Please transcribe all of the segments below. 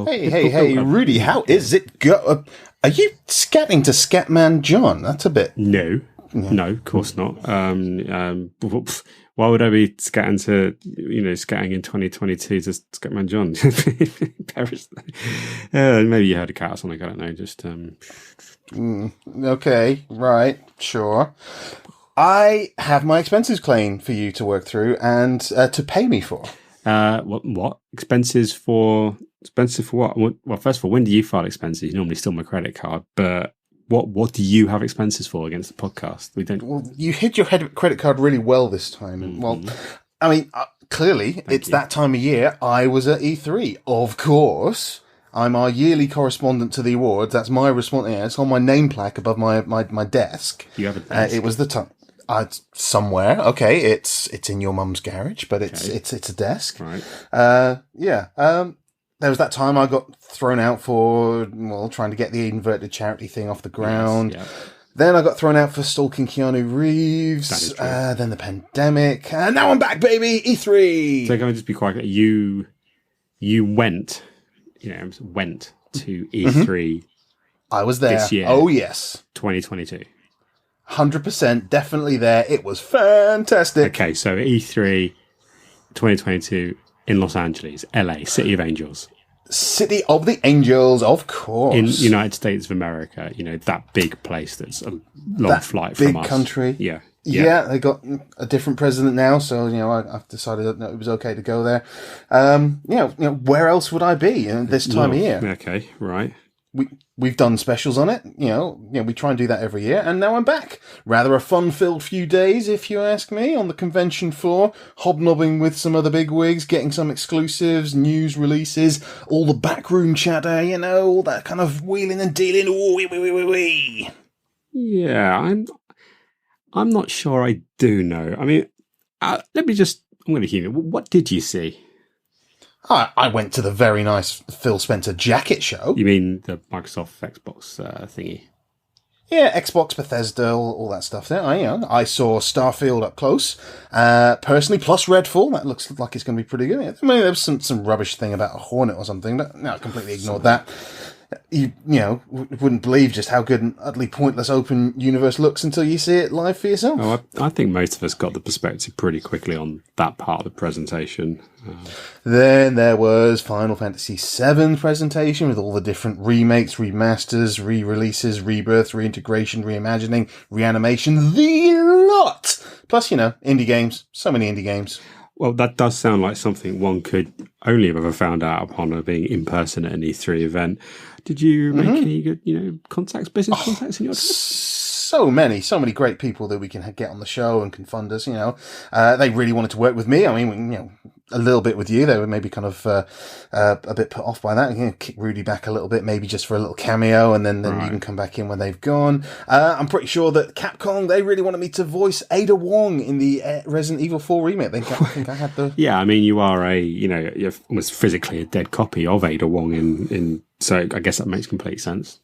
Hey, Rudy, how is it go? Are you scatting to Scatman John? That's a bit... No, of course not. Why would I be scatting in 2022 to Scatman John? Paris. Maybe you heard a cat or something, I don't know. Just Okay, right, sure. I have my expenses claim for you to work through and to pay me for. What? Expenses for what? Well, first of all, when do you file expenses? You normally steal my credit card, but what do you have expenses for against the podcast? We don't. Well, you hid your credit card really well this time. And, well, I mean, clearly, it's that time of year. I was at E3, of course. I'm our yearly correspondent to the awards. That's my responsibility. It's on my name plaque above my desk. You have a desk? It was the time. Somewhere. Okay, it's in your mum's garage, but it's a desk. Right. There was that time I got thrown out for trying to get the inverted charity thing off the ground. Yes, yeah. Then I got thrown out for stalking Keanu Reeves. Then the pandemic. And now I'm back, baby. E3. So can I just be quiet? You went to E3. I was there. This year. Oh yes. 2022. 100% definitely there. It was fantastic. Okay, so E3 2022 in Los Angeles, LA, City of Angels. City of the Angels, of course. In United States of America, that big place that's a long flight from us. Big country. Yeah. Yeah, they got a different president now, so I've decided that it was okay to go there. Where else would I be this time of year? Okay, right. We've done specials on it, we try and do that every year, and now I'm back. Rather a fun-filled few days, if you ask me, on the convention floor, hobnobbing with some other bigwigs, getting some exclusives, news releases, all the backroom chatter, all that kind of wheeling and dealing. Wee. Yeah, I'm not sure I do know. I mean, I'm going to hear it. What did you see? I went to the very nice Phil Spencer jacket show. You mean the Microsoft Xbox thingy? Yeah, Xbox, Bethesda, all that stuff there. I saw Starfield up close, personally, plus Redfall. That looks like it's going to be pretty good. I mean, there was some rubbish thing about a Hornet or something, but no, I completely ignored that. You wouldn't believe just how good an utterly pointless open universe looks until you see it live for yourself. Oh, I think most of us got the perspective pretty quickly on that part of the presentation. Then there was Final Fantasy VII presentation with all the different remakes, remasters, re-releases, rebirth, reintegration, reimagining, reanimation, the lot! Plus, indie games. So many indie games. Well, that does sound like something one could only have ever found out upon being in person at an E3 event. Did you make any good, business contacts in your time? So many great people that we can get on the show and can fund us, They really wanted to work with me. I mean, a little bit with you. They were maybe kind of a bit put off by that. Kick Rudy back a little bit, maybe just for a little cameo, and then right. You can come back in when they've gone. I'm pretty sure that Capcom, they really wanted me to voice Ada Wong in the Resident Evil 4 remake. I think I had the... Yeah, I mean, you are you're almost physically a dead copy of Ada Wong in so I guess that makes complete sense.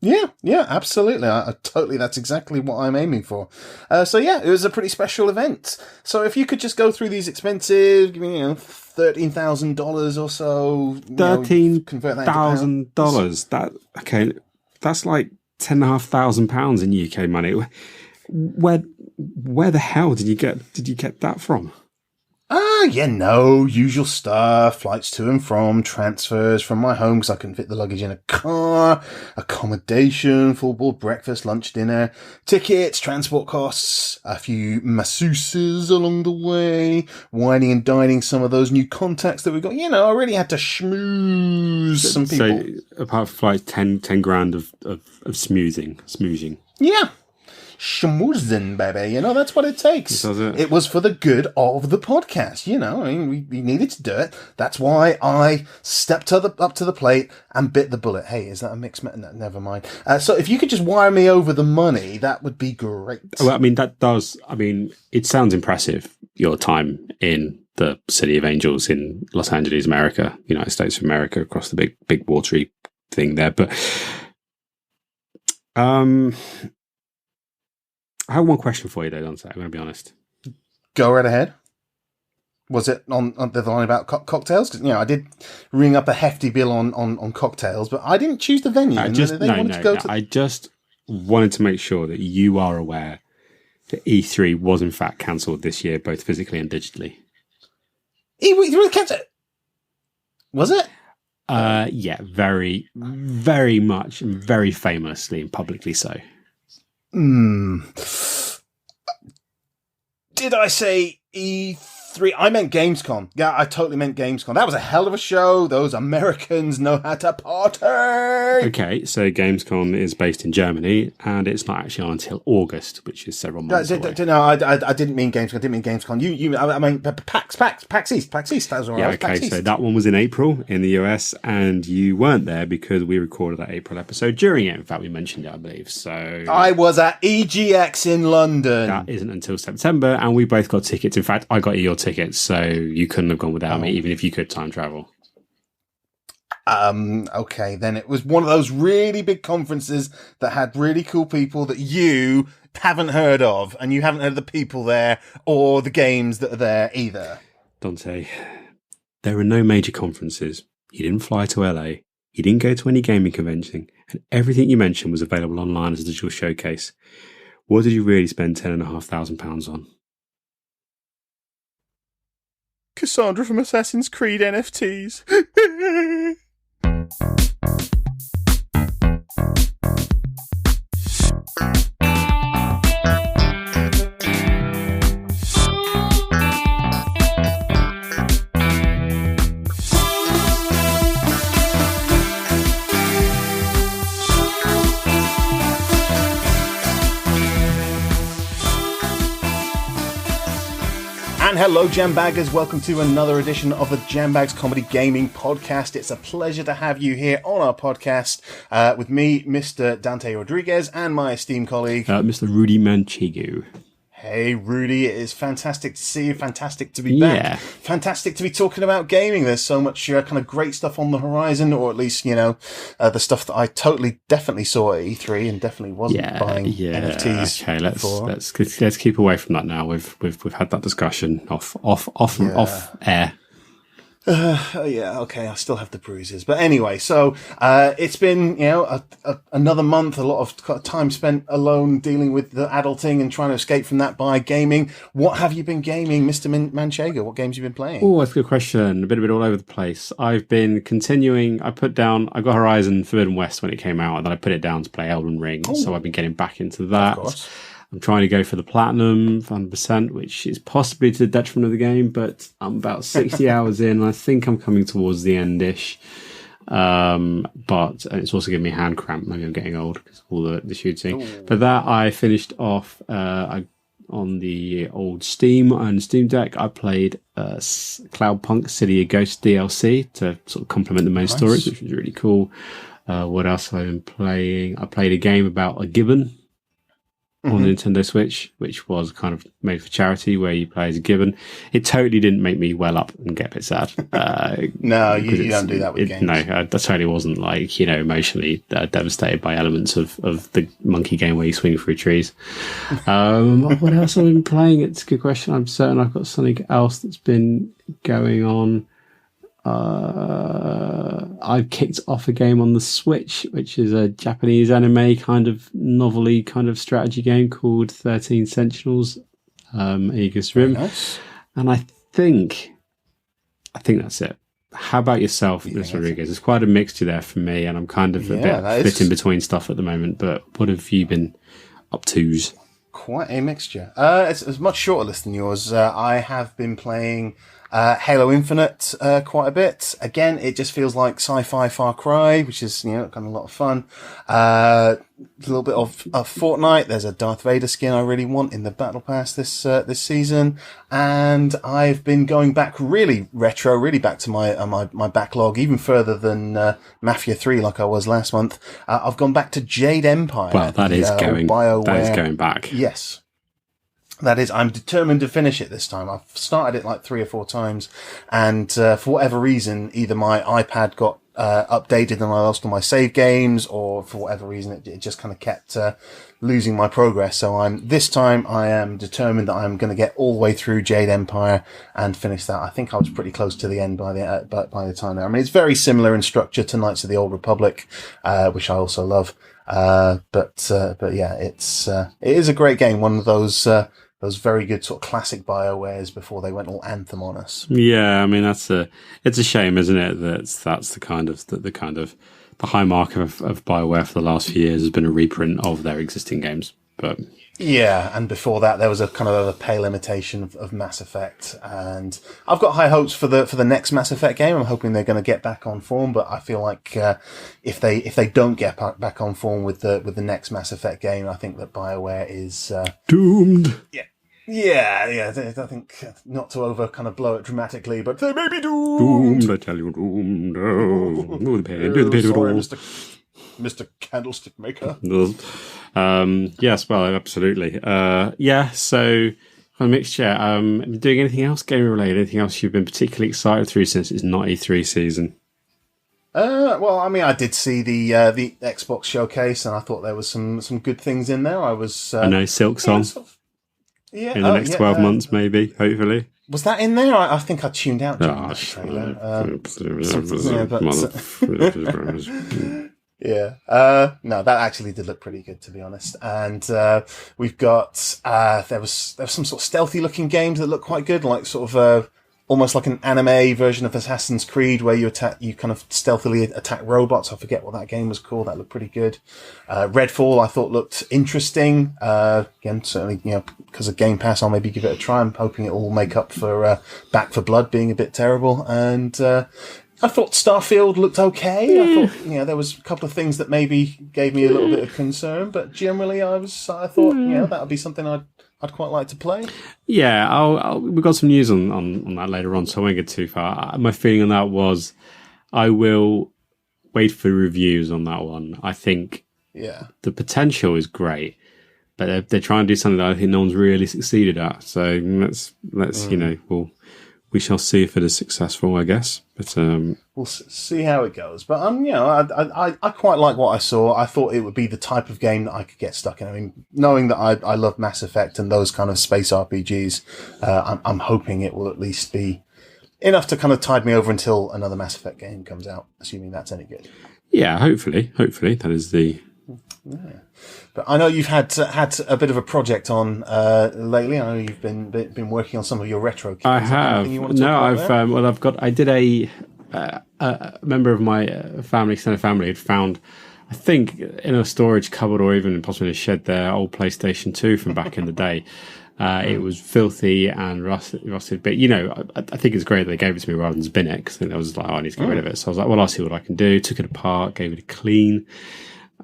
Yeah, absolutely. I totally, that's exactly what I'm aiming for. It was a pretty special event. So if you could just go through these expenses, give me, $13,000 or so. $13,000. That's like £10,500 in UK money. Where the hell did you get that from? Usual stuff, flights to and from, transfers from my home because I couldn't fit the luggage in a car, accommodation, full board breakfast, lunch, dinner, tickets, transport costs, a few masseuses along the way, wining and dining some of those new contacts that we got. I really had to schmooze some people. So, apart from flights, 10 grand of smoozing. Yeah. Schmoozing, baby. That's what it takes. It was for the good of the podcast. We needed to do it. That's why I stepped up to the plate and bit the bullet. Hey, is that a mixed no, never mind. So if you could just wire me over the money, that would be great. Well, it sounds impressive, your time in the City of Angels in Los Angeles, America, United States of America, across the big watery thing there. But I have one question for you, though, Dante. I'm going to be honest. Go right ahead. Was it on the line about cocktails? Because I did ring up a hefty bill on cocktails, but I didn't choose the venue. I just wanted to make sure that you are aware that E3 was in fact cancelled this year, both physically and digitally. E3 cancelled? Was it? Yeah, very, very much, very famously and publicly so. Did I say E3? I meant Gamescom. Yeah, I totally meant Gamescom. That was a hell of a show. Those Americans know how to party. Okay, so Gamescom is based in Germany, and it's not actually on until August, which is several months away. No, I didn't mean Gamescom. I didn't mean Gamescom. I mean PAX East. PAX East. That was all right. Yeah, okay, so that one was in April in the US, and you weren't there because we recorded that April episode during it. In fact, we mentioned it, I believe. So I was at EGX in London. That isn't until September, and we both got tickets. In fact, I got your tickets, so you couldn't have gone without me, even if you could time travel. Okay, then it was one of those really big conferences that had really cool people that you haven't heard of, and you haven't heard of the people there or the games that are there either. Dante, there are no major conferences. You didn't fly to LA. You didn't go to any gaming convention, and everything you mentioned was available online as a digital showcase. What did you really spend £10,500 on? Cassandra from Assassin's Creed NFTs. And hello, Jambaggers. Welcome to another edition of the Jambags Comedy Gaming Podcast. It's a pleasure to have you here on our podcast with me, Mr. Dante Rodriguez, and my esteemed colleague, Mr. Rudy Manchego. Hey, Rudy, it is fantastic to see you. Fantastic to be back. Yeah. Fantastic to be talking about gaming. There's so much kind of great stuff on the horizon, or at least, the stuff that I definitely saw at E3 and definitely wasn't buying NFTs. Okay, let's keep away from that now. We've had that discussion off air. Yeah, okay, I still have the bruises. But anyway, so it's been, another month, a lot of time spent alone dealing with the adulting and trying to escape from that by gaming. What have you been gaming, Mr. Manchego? What games have you been playing? Oh, that's a good question. A bit all over the place. I've been continuing. I got Horizon Forbidden West when it came out, and then I put it down to play Elden Ring. Ooh. So I've been getting back into that. Of course. I'm trying to go for the platinum 100%, which is possibly to the detriment of the game, but I'm about 60 hours in, and I think I'm coming towards the end-ish. But it's also giving me hand cramp. Maybe I'm getting old because of all the shooting. Ooh. But that I finished off on the old Steam and Steam Deck. I played Cloudpunk City of Ghosts DLC to sort of complement the main stories, which was really cool. What else have I been playing? I played a game about a gibbon on the Nintendo Switch, which was kind of made for charity, where you play as a gibbon. It totally didn't make me well up and get a bit sad. No, you don't do that with games. No, I totally wasn't emotionally devastated by elements of the monkey game where you swing through trees. What else have I been playing? It's a good question. I'm certain I've got something else that's been going on. I've kicked off a game on the Switch, which is a Japanese anime kind of novelty kind of strategy game called 13 Sentinels, Aegis Rim. Nice. And I think that's it. How about yourself, Mr. Rodriguez? There's quite a mixture there for me, and I'm kind of a bit flitting between stuff at the moment, but what have you been up to? Quite a mixture. It's a much shorter list than yours. I have been playing Halo Infinite quite a bit. Again, it just feels like sci-fi Far Cry, which is kind of a lot of fun. A little bit of Fortnite. There's a Darth Vader skin I really want in the Battle Pass this season, and I've been going back really retro, really back to my backlog, even further than Mafia 3, like I was last month. I've gone back to Jade Empire. Well, that is going back. Yes. That is, I'm determined to finish it this time. I've started it like 3 or 4 times, and for whatever reason, either my iPad got updated and I lost all my save games, or for whatever reason it just kind of kept losing my progress. So this time I am determined that I'm going to get all the way through Jade Empire and finish that. I think I was pretty close to the end by the time there. I mean, it's very similar in structure to Knights of the Old Republic, which I also love. But yeah, it is a great game. One of those very good sort of classic BioWares before they went all Anthem on us. Yeah, I mean it's a shame, isn't it? That's the kind of the high mark of BioWare for the last few years has been a reprint of their existing games. But yeah, and before that there was a kind of a pale imitation of Mass Effect, and I've got high hopes for the next Mass Effect game. I'm hoping they're going to get back on form, but I feel like if they don't get back on form with the next Mass Effect game, I think that BioWare is doomed. Yeah. I think not to over kind of blow it dramatically, but they may be doomed. Doomed, I tell you, doomed. Sorry, Mr. Candlestick Maker. Yes, well, absolutely. Yeah, so on a mixture. Doing anything else gaming related? Anything else you've been particularly excited through since it's not E3 season? Well, I mean, I did see the Xbox showcase, and I thought there was some good things in there. I know Silk's on. In the next 12 months, maybe, hopefully. Was that in there? I think I tuned out during that trailer. Yeah. No, that actually did look pretty good, to be honest. And we've got there was some sort of stealthy looking games that look quite good, like sort of almost like an anime version of Assassin's Creed, where you kind of stealthily attack robots. I forget what that game was called. That looked pretty good. Redfall, I thought looked interesting. Again, certainly, because of Game Pass, I'll maybe give it a try. I'm hoping it will make up for Back 4 Blood being a bit terrible. And I thought Starfield looked okay. I thought, there was a couple of things that maybe gave me a little bit of concern, but generally I thought, that would be something I'd quite like to play. Yeah, we've got some news on that later on, so I won't get too far. My feeling on that was I will wait for reviews on that one. I think the potential is great, but they're trying to do something that I think no one's really succeeded at. So let's we shall see if it is successful, I guess. But we'll see how it goes. But I quite like what I saw. I thought it would be the type of game that I could get stuck in. I mean, knowing that I love Mass Effect and those kind of space RPGs, I'm hoping it will at least be enough to kind of tide me over until another Mass Effect game comes out, assuming that's any good. Yeah, hopefully that is the. Yeah. But I know you've had a bit of a project on lately. I know you've been working on some of your retro games. I have. I did a member of my extended family had found, I think, in a storage cupboard or even possibly in a shed, their old PlayStation 2 from back in the day. It was filthy and rusted, but I think it's great that they gave it to me rather than bin it, because I think that was like, I need to get rid of it. So I was like, well, I'll see what I can do. Took it apart, gave it a clean.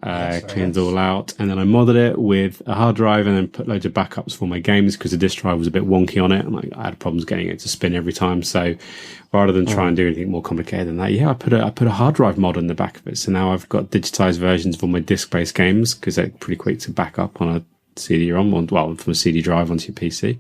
Cleaned all out, and then I modded it with a hard drive and then put loads of backups for my games because the disk drive was a bit wonky on it, and I had problems getting it to spin every time. So rather than try and do anything more complicated than that, I put a hard drive mod on the back of it. So now I've got digitized versions of all my disk-based games because they're pretty quick to back up on a CD-ROM, from a CD drive onto your PC.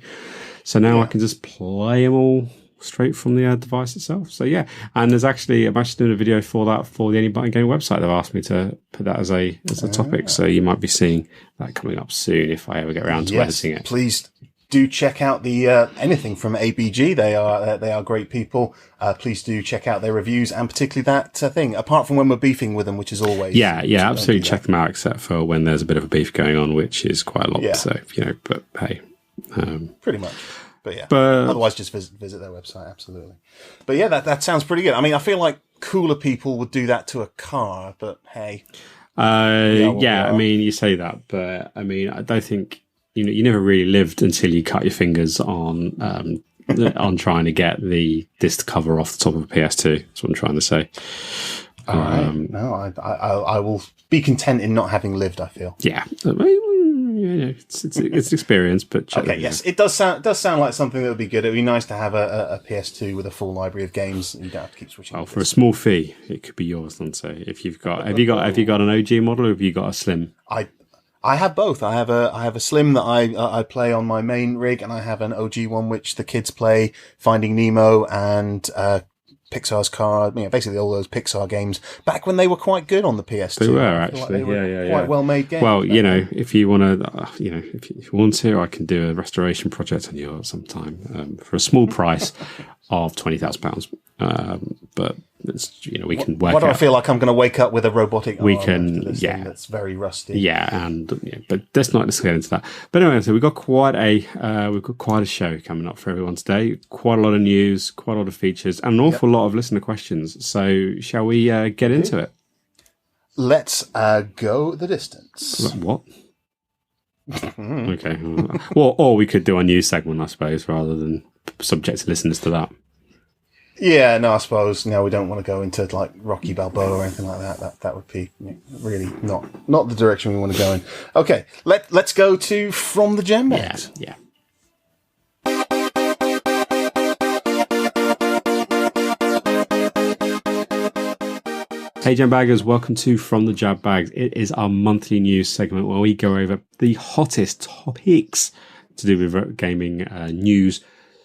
So now I can just play them all straight from the device itself. So yeah, and I'm actually doing a video for that for the Any Button Game website. They've asked me to put that as a topic, so you might be seeing that coming up soon if I ever get around to editing it. Please do check out the anything from ABG. They are great people. Please do check out their reviews, and particularly that thing. Apart from when we're beefing with them, which is always absolutely check them out, except for when there's a bit of a beef going on, which is quite a lot. So but hey, pretty much. But otherwise just visit their website, absolutely. But yeah, that sounds pretty good. I mean, I feel like cooler people would do that to a car, but hey. I mean, you say that, but I mean, I don't think, you never really lived until you cut your fingers on on trying to get the disc cover off the top of a PS2. That's what I'm trying to say. All right. No, I will be content in not having lived, I feel. Yeah. It's experience, but okay, yes, it does sound like something that would be good. It'd be nice to have a PS2 with a full library of games, and you don't have to keep switching. Well, for a small fee, it could be yours. Then say if you've got, have you got an OG model, or have you got a slim? I have both. I have a slim that I play on my main rig, and I have an OG one which the kids play, Finding Nemo and Pixar's Cars, basically all those Pixar games back when they were quite good on the PS2. They were actually, quite well made games. Well, if you want to, if you want to, I can do a restoration project on yours sometime for a small price of £20,000. But it's, we can work. What do I feel like I'm going to wake up with a robotic arm thing that's very rusty. Yeah, but let's not get into that. But anyway, so we've got quite a show coming up for everyone today. Quite a lot of news, quite a lot of features, and an awful lot of listener questions. So shall we get into it? Let's go the distance. What? Okay. Well, or we could do a news segment, I suppose, rather than subject listeners to that. Yeah, no, I suppose we don't want to go into like Rocky Balboa or anything like that. That would be really not the direction we want to go in. Okay, let's go to From the Jambags. Yeah. Hey Jambaggers, welcome to From the Jambags. It is our monthly news segment where we go over the hottest topics to do with gaming news,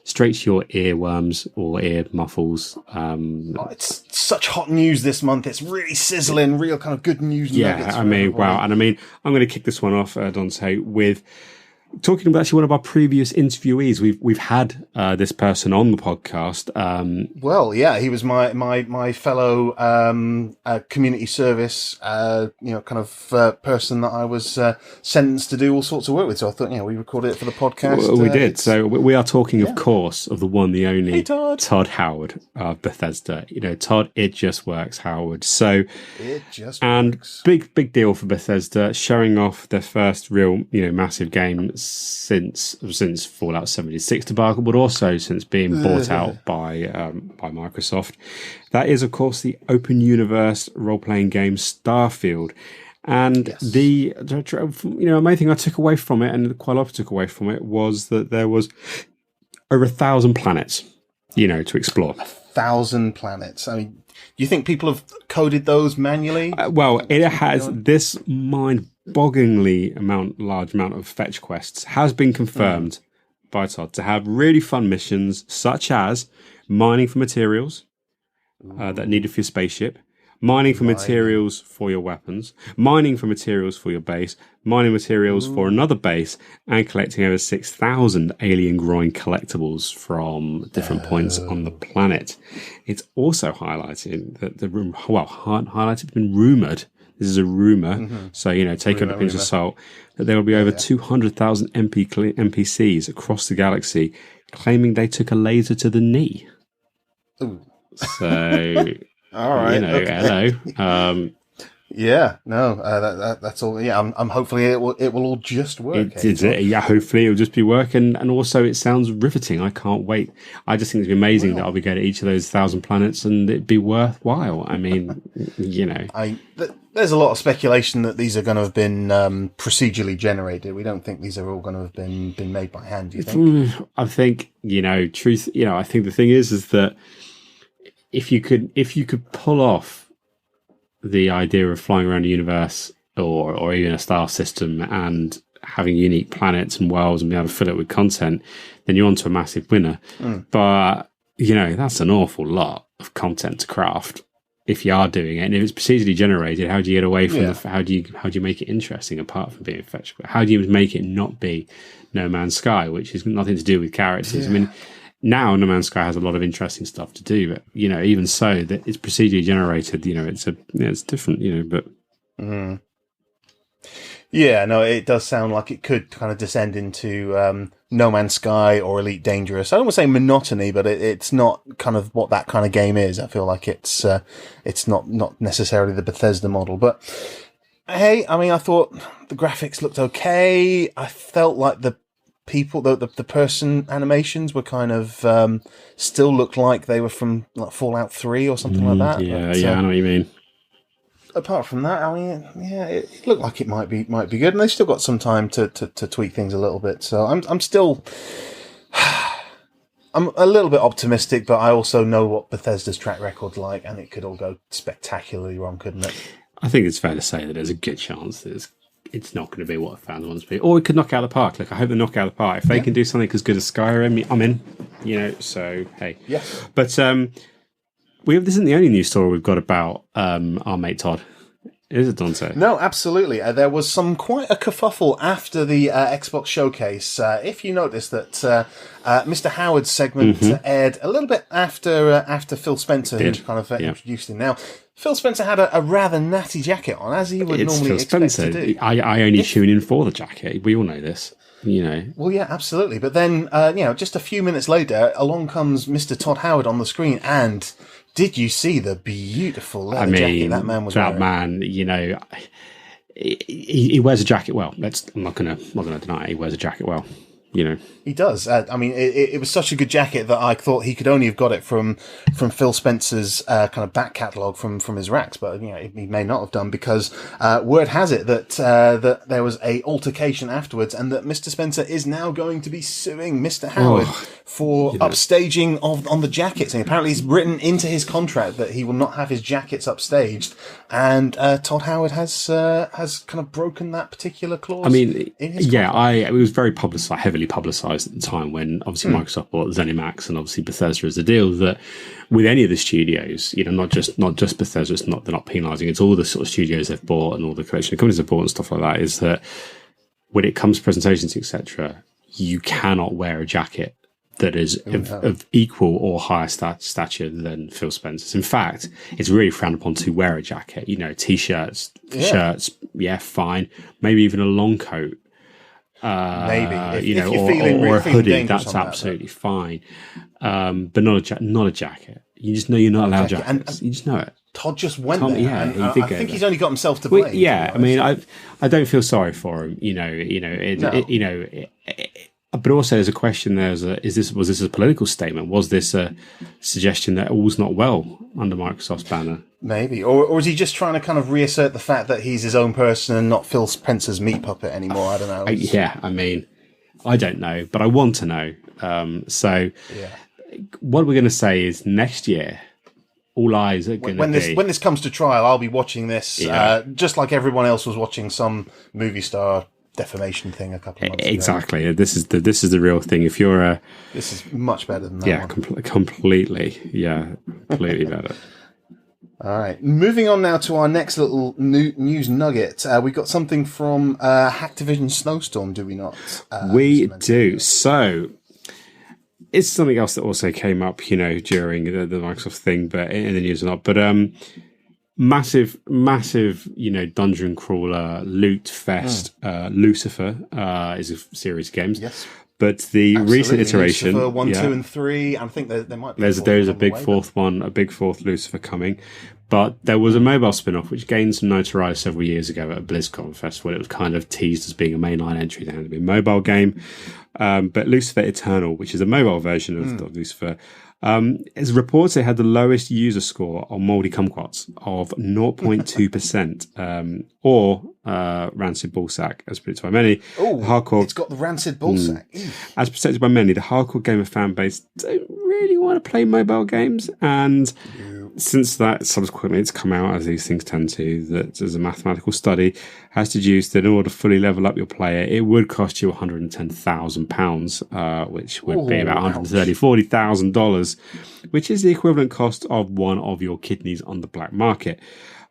straight to your earworms or ear muffles. It's such hot news this month. It's really sizzling, real kind of good news. Yeah, wow. And I'm going to kick this one off, Dante, with talking about actually one of our previous interviewees. We've had this person on the podcast. Well, yeah, he was my fellow community service, kind of person that I was sentenced to do all sorts of work with. So I thought, we recorded it for the podcast. Well, we did. So we are talking, of course, of the one, the only, hey, Todd Howard of Bethesda. Todd, it just works, Howard. So it just works. Big deal for Bethesda, showing off their first real, massive game since Fallout 76 debacle, but also since being bought out by Microsoft. That is, of course, the open universe role-playing game Starfield. And yes. The main thing I took away from it, and quite a lot took away from it, was that there was over 1,000 planets, to explore. 1,000 planets. I mean, do you think people have coded those manually? Well, it has this mind-bogglingly large amount of fetch quests has been confirmed by Todd to have really fun missions, such as mining for materials that are needed for your spaceship, mining for materials for your weapons, mining for materials for your base, mining materials for another base, and collecting over 6,000 alien groin collectibles from different points on the planet. It's also highlighted that highlighted, been rumoured. This is a rumour, so take it with a pinch of salt. That there will be over 200,000 NPCs across the galaxy claiming they took a laser to the knee. Ooh. So. All right. Okay. Hello. Yeah. No. That's all. Yeah. I'm hopefully it will all just work. Yeah. Hopefully it will just be working, and also it sounds riveting. I can't wait. I just think it's amazing that I'll be going to each of those 1,000 planets, and it'd be worthwhile. I mean, There's a lot of speculation that these are going to have been procedurally generated. We don't think these are all going to have been made by hand. Do you think? I think truth. I think the thing is that. If you could pull off the idea of flying around the universe or even a star system and having unique planets and worlds and be able to fill it with content, then you're onto a massive winner. But that's an awful lot of content to craft if you are doing it. And if it's procedurally generated, how do you get away from how do you make it interesting apart from being fetch? How do you make it not be No Man's Sky, which has nothing to do with characters? I mean, now No Man's Sky has a lot of interesting stuff to do, but even so, that it's procedurally generated. It's different. But yeah, no, it does sound like it could kind of descend into No Man's Sky or Elite Dangerous. I don't want to say monotony, but it's not kind of what that kind of game is. I feel like it's not necessarily the Bethesda model, but hey, I mean, I thought the graphics looked okay. I felt like the person animations were kind of still looked like they were from like Fallout 3 or something like that. Yeah, I know what you mean. Apart from that, I mean, it looked like it might be good, and they've still got some time to tweak things a little bit. So I'm still I'm a little bit optimistic, but I also know what Bethesda's track record's like, and it could all go spectacularly wrong, couldn't it? I think it's fair to say that there's a good chance that it's not going to be what fans want it to be. Or it could knock out the park. Like, I hope they knock out the park. If they can do something as good as Skyrim, I'm in. So, hey. Yeah. But This isn't the only news story we've got about our mate Todd. Is it, Dante? No, absolutely. There was quite a kerfuffle after the Xbox showcase. If you noticed that Mr. Howard's segment aired a little bit after Phil Spencer, who kind of introduced him. Now, Phil Spencer had a rather natty jacket on, as he would normally expect to do. I only tune in for the jacket. We all know this. Well, yeah, absolutely. But then, just a few minutes later, along comes Mr. Todd Howard on the screen, and did you see the beautiful leather jacket that man was wearing? Man, he wears a jacket well. I'm not gonna deny it. He wears a jacket well. He does. It was such a good jacket that I thought he could only have got it from Phil Spencer's kind of back catalogue from his racks, but he may not have done, because word has it that there was a altercation afterwards, and that Mr. Spencer is now going to be suing Mr. Howard for upstaging on the jackets. And apparently, he's written into his contract that he will not have his jackets upstaged, and Todd Howard has kind of broken that particular clause. It was very publicised, heavily publicised at the time, when obviously Microsoft bought ZeniMax and obviously Bethesda as a deal, that with any of the studios, not just Bethesda, they're not penalising, it's all the sort of studios they've bought and all the collection of companies they've bought and stuff like that, is that when it comes to presentations, etc., you cannot wear a jacket that is of equal or higher stature than Phil Spencer's. In fact, it's really frowned upon to wear a jacket. T-shirts, shirts, fine. Maybe even a long coat. Maybe if or a hoodie, that's absolutely fine. But not a jacket. You just know you're not allowed jackets. You just know it. Todd just went there. Yeah, I think he's only got himself to blame. I don't feel sorry for him. But also, there's a question there: was this a political statement? Was this a suggestion that all's not well under Microsoft's banner? Maybe, or is he just trying to kind of reassert the fact that he's his own person and not Phil Spencer's meat puppet anymore? I don't know. I don't know, but I want to know. What we're going to say is next year, all eyes are going to be... When this comes to trial, I'll be watching this just like everyone else was watching some movie star defamation thing a couple of months ago. Exactly. This is the real thing. If you're this is much better than that one. Completely. Yeah, completely better. All right. Moving on now to our next little news nugget. We got something from Hacktivision Snowstorm, do we not? We do. So it's something else that also came up, during the Microsoft thing, but in the news or not. But massive, dungeon crawler, loot fest. Lucifer is a series of games. Yes. But the recent iteration, Lucifer 1, 2, and 3. I think there might be. There's a big fourth one, a big fourth Lucifer coming. But there was a mobile spin-off which gained some notoriety several years ago at a BlizzCon festival. It was kind of teased as being a mainline entry. There had to be a mobile game. But Lucifer Eternal, which is a mobile version of Lucifer, as reports, it had the lowest user score on Moldy Kumquats of 0.2%, or rancid ballsack, as predicted by many. Hardcore. It's got the rancid ballsack. As predicted by many, the hardcore gamer fan base don't really want to play mobile games, and since that subsequently it's come out, as these things tend to, that as a mathematical study has deduced that in order to fully level up your player, it would cost you £110,000, which would be about $140,000, which is the equivalent cost of one of your kidneys on the black market.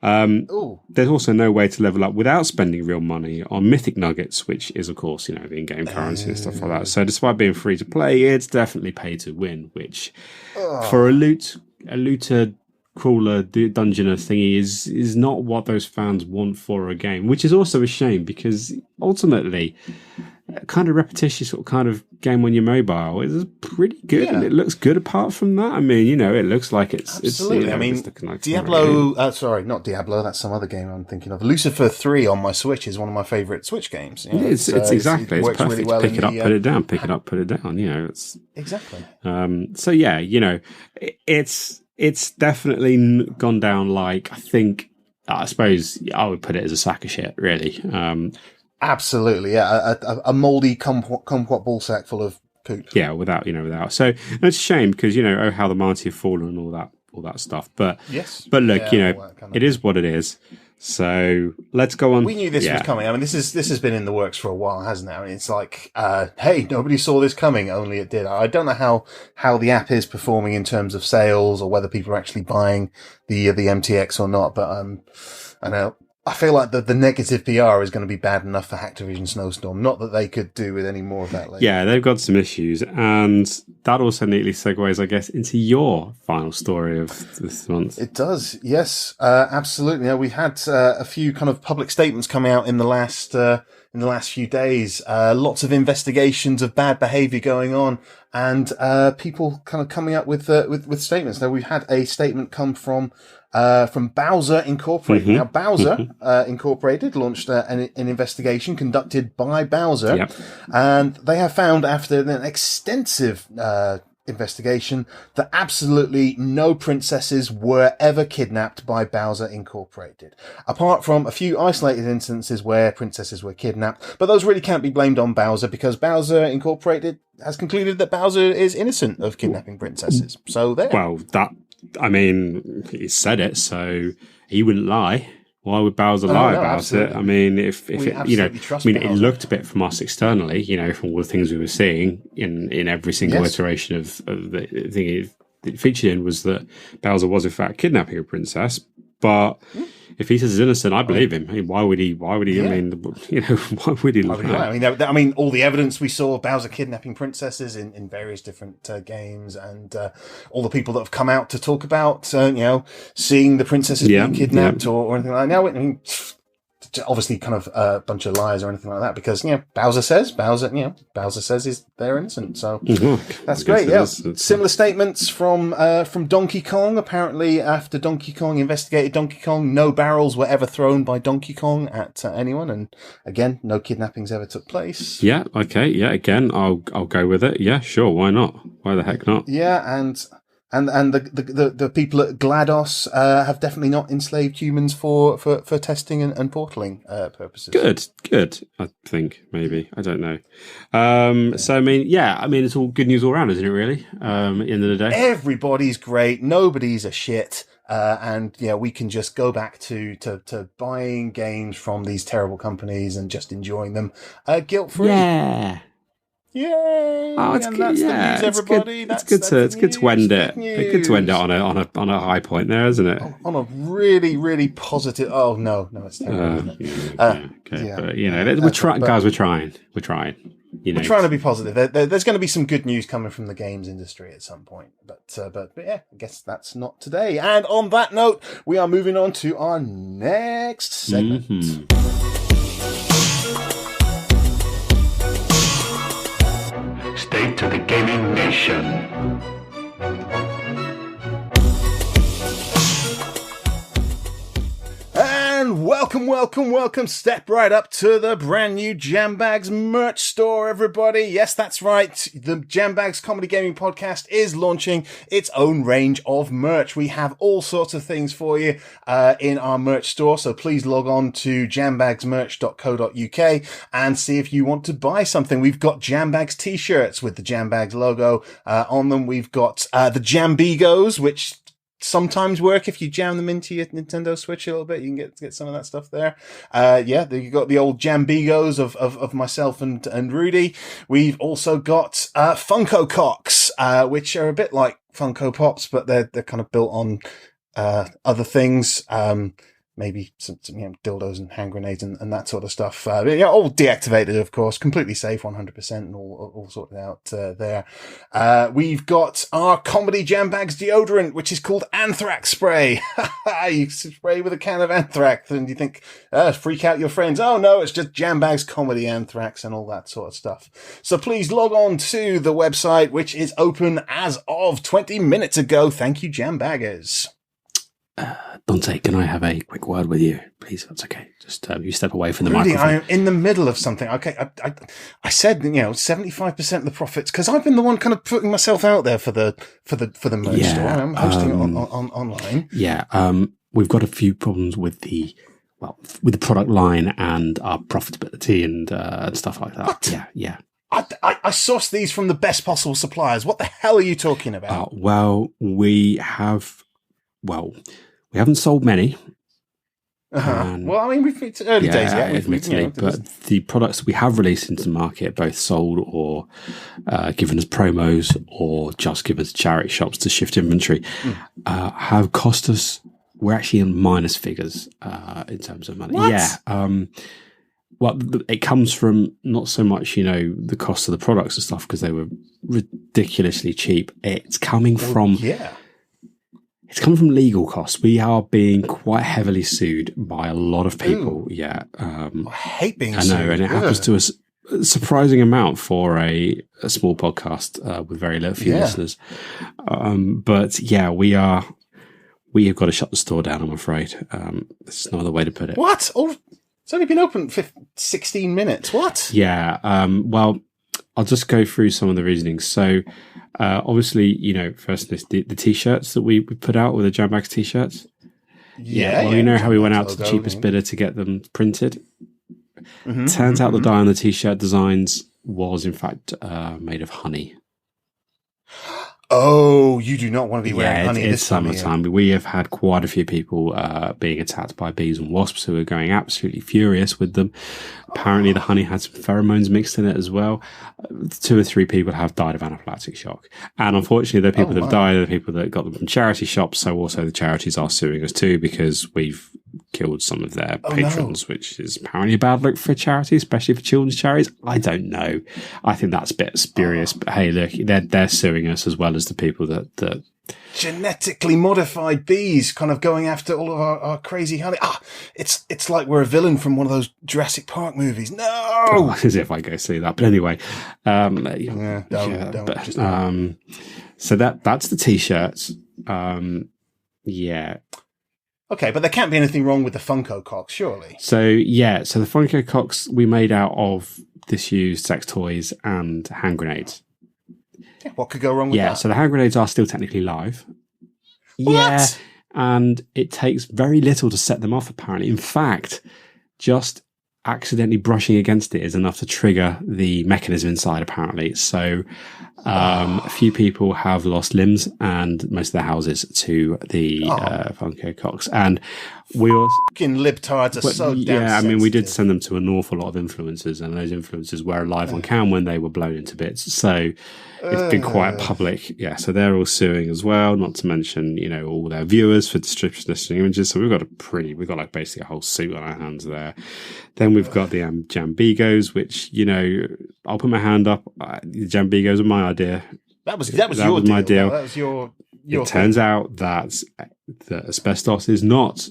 There's also no way to level up without spending real money on mythic nuggets, which is, of course, the in-game currency and stuff like that. So despite being free to play, it's definitely pay to win, which for a looter crawler dungeoner thingy is not what those fans want for a game, which is also a shame, because ultimately a kind of repetitious sort of kind of game on your mobile is pretty good, and it looks good apart from that. it looks like it's absolutely. It's like Diablo, not Diablo, that's some other game I'm thinking of. Lucifer 3 on my Switch is one of my favourite Switch games. It's exactly, it's perfect. Really well. Pick it up, put it down, pick it up, put it down. It's exactly. It's definitely gone down like, I suppose I would put it as a sack of shit, really. Absolutely, yeah. A mouldy kumquat ball sack full of poop. Yeah, without. So and it's a shame, because, oh, how the mighty have fallen and all that stuff. But yes. But look, it is what it is. So let's go on. We knew this was coming. I mean, this has been in the works for a while, hasn't it? I mean, it's like, hey, nobody saw this coming, only it did. I don't know how the app is performing in terms of sales or whether people are actually buying the MTX or not. But I know. I feel like the negative PR is going to be bad enough for Activision Snowstorm. Not that they could do with any more of that later. Yeah, they've got some issues. And that also neatly segues, I guess, into your final story of this month. It does, yes, absolutely. You know, we've had a few kind of public statements coming out in the last few days. Lots of investigations of bad behaviour going on, and people kind of coming up with statements. Now, we've had a statement come from Bowser Incorporated. Mm-hmm. Now, Bowser Incorporated launched an investigation conducted by Bowser, and they have found, after an extensive investigation, that absolutely no princesses were ever kidnapped by Bowser Incorporated, apart from a few isolated instances where princesses were kidnapped. But those really can't be blamed on Bowser, because Bowser Incorporated has concluded that Bowser is innocent of kidnapping princesses. So there. Well, he said it, so he wouldn't lie. Why would Bowser lie about absolutely. it? I mean, if it, trust it Bowser. looked a bit from us externally, from all the things we were seeing in every single iteration of the thing it featured in, was that Bowser was in fact kidnapping a princess. But if he says he's innocent, I believe him. I mean, why would he? Yeah. I mean, why would he lie? I mean, all the evidence we saw of Bowser kidnapping princesses in various different games, and all the people that have come out to talk about, seeing the princesses being kidnapped or anything like that. Now, I mean, obviously kind of a bunch of lies or anything like that, because Bowser says they're innocent, so that's great. Similar statements from Donkey Kong. Apparently, after Donkey Kong investigated Donkey Kong, no barrels were ever thrown by Donkey Kong at anyone, and again, no kidnappings ever took place. Again, I'll go with it. Yeah, sure, why not? Why the heck not? And the people at GLaDOS have definitely not enslaved humans for testing and portaling purposes. Good. I think maybe, I don't know. So I mean, it's all good news all around, isn't it? Really, at the end of the day, everybody's great. Nobody's a shit. And we can just go back to buying games from these terrible companies and just enjoying them guilt free. Yeah. Yay! Oh, it's good. That's the news, everybody. It's good to end it. It's good to end it on a high point there, isn't it? On a really, really positive. Oh no, it's terrible. But we're trying, guys. We're trying. We're trying to be positive. There's going to be some good news coming from the games industry at some point, but I guess that's not today. And on that note, we are moving on to our next segment. Mm-hmm. State of the Gaming Nation. And welcome. Step right up to the brand new Jambags merch store, everybody. Yes, that's right. The Jambags Comedy Gaming Podcast is launching its own range of merch. We have all sorts of things for you in our merch store. So please log on to jambagsmerch.co.uk and see if you want to buy something. We've got Jambags t-shirts with the Jambags logo on them. We've got the Jambigos, which sometimes work if you jam them into your Nintendo Switch a little bit. You can get some of that stuff there. You got the old Jambigos of myself and Rudy. We've also got Funko Cocks, which are a bit like Funko Pops, but they're kind of built on other things. Maybe some dildos and hand grenades and that sort of stuff. All deactivated, of course, completely safe, 100%, and all sorted out there. We've got our Comedy Jambags deodorant, which is called Anthrax Spray. You spray with a can of anthrax, and you think, freak out your friends. Oh no, it's just Jambags Comedy Anthrax and all that sort of stuff. So please log on to the website, which is open as of 20 minutes ago. Thank you, Jambaggers. Dante, can I have a quick word with you, please? That's okay. Just you step away from the Rudy, microphone. I'm in the middle of something. Okay, I said 75% of the profits, because I've been the one kind of putting myself out there for the merch store. I'm hosting it on online. Yeah, we've got a few problems with the product line and our profitability and stuff like that. What? Yeah. I sourced these from the best possible suppliers. What the hell are you talking about? We haven't sold many. And well, I mean, it's early days yet. Admittedly, but the products we have released into the market, both sold or given as promos or just given to charity shops to shift inventory, have cost us. We're actually in minus figures in terms of money. What? Yeah. Well, it comes from not so much, the cost of the products and stuff because they were ridiculously cheap. It's coming from legal costs. We are being quite heavily sued by a lot of people. Ooh. Yeah. I hate being sued. I know, and it happens to us a surprising amount for a small podcast with very few listeners. But yeah, we have got to shut the store down, I'm afraid. There's no other way to put it. What? It's only been open for 16 minutes. What? Yeah. Well, I'll just go through some of the reasonings. So, obviously, first the T-shirts that we put out with the Jambags T-shirts. Yeah. Well, you know how we went out to the cheapest bidder to get them printed? Turns out the dye on the T-shirt designs was, in fact, made of honey. Oh, you do not want to be wearing honey it's this summertime. We have had quite a few people being attacked by bees and wasps who are going absolutely furious with them. Apparently, the honey had some pheromones mixed in it as well. 2 or 3 people have died of anaphylactic shock. And unfortunately, the people that have died are the people that got them from charity shops. So also the charities are suing us too because we've killed some of their patrons, which is apparently a bad look for charity, especially for children's charities. I don't know. I think that's a bit spurious. But hey, look, they're suing us as well as the people that genetically modified bees kind of going after all of our crazy honey. It's like we're a villain from one of those Jurassic Park movies. No! As if I go see that. But anyway. Don't. So that's the T-shirts. Yeah. Okay, but there can't be anything wrong with the Funko Cocks, surely. So the Funko Cocks we made out of disused sex toys and hand grenades. Yeah, what could go wrong with that? Yeah, so the hand grenades are still technically live. What? Yeah, and it takes very little to set them off, apparently. In fact, just accidentally brushing against it is enough to trigger the mechanism inside, apparently. So a few people have lost limbs and most of their houses to the Funko Cocks. And we also... Fucking libtards are so damn Yeah, I mean, we did sensitive. send them to an awful lot of influencers, and those influencers were alive on cam when they were blown into bits. So it's been quite public. Yeah, so they're all suing as well, not to mention, all their viewers for distributing images. So we've got basically a whole suit on our hands there. Then we've got the Jambigos, which, I'll put my hand up. The Jambigos are my idea. That was my deal. That was your It turns out that asbestos is not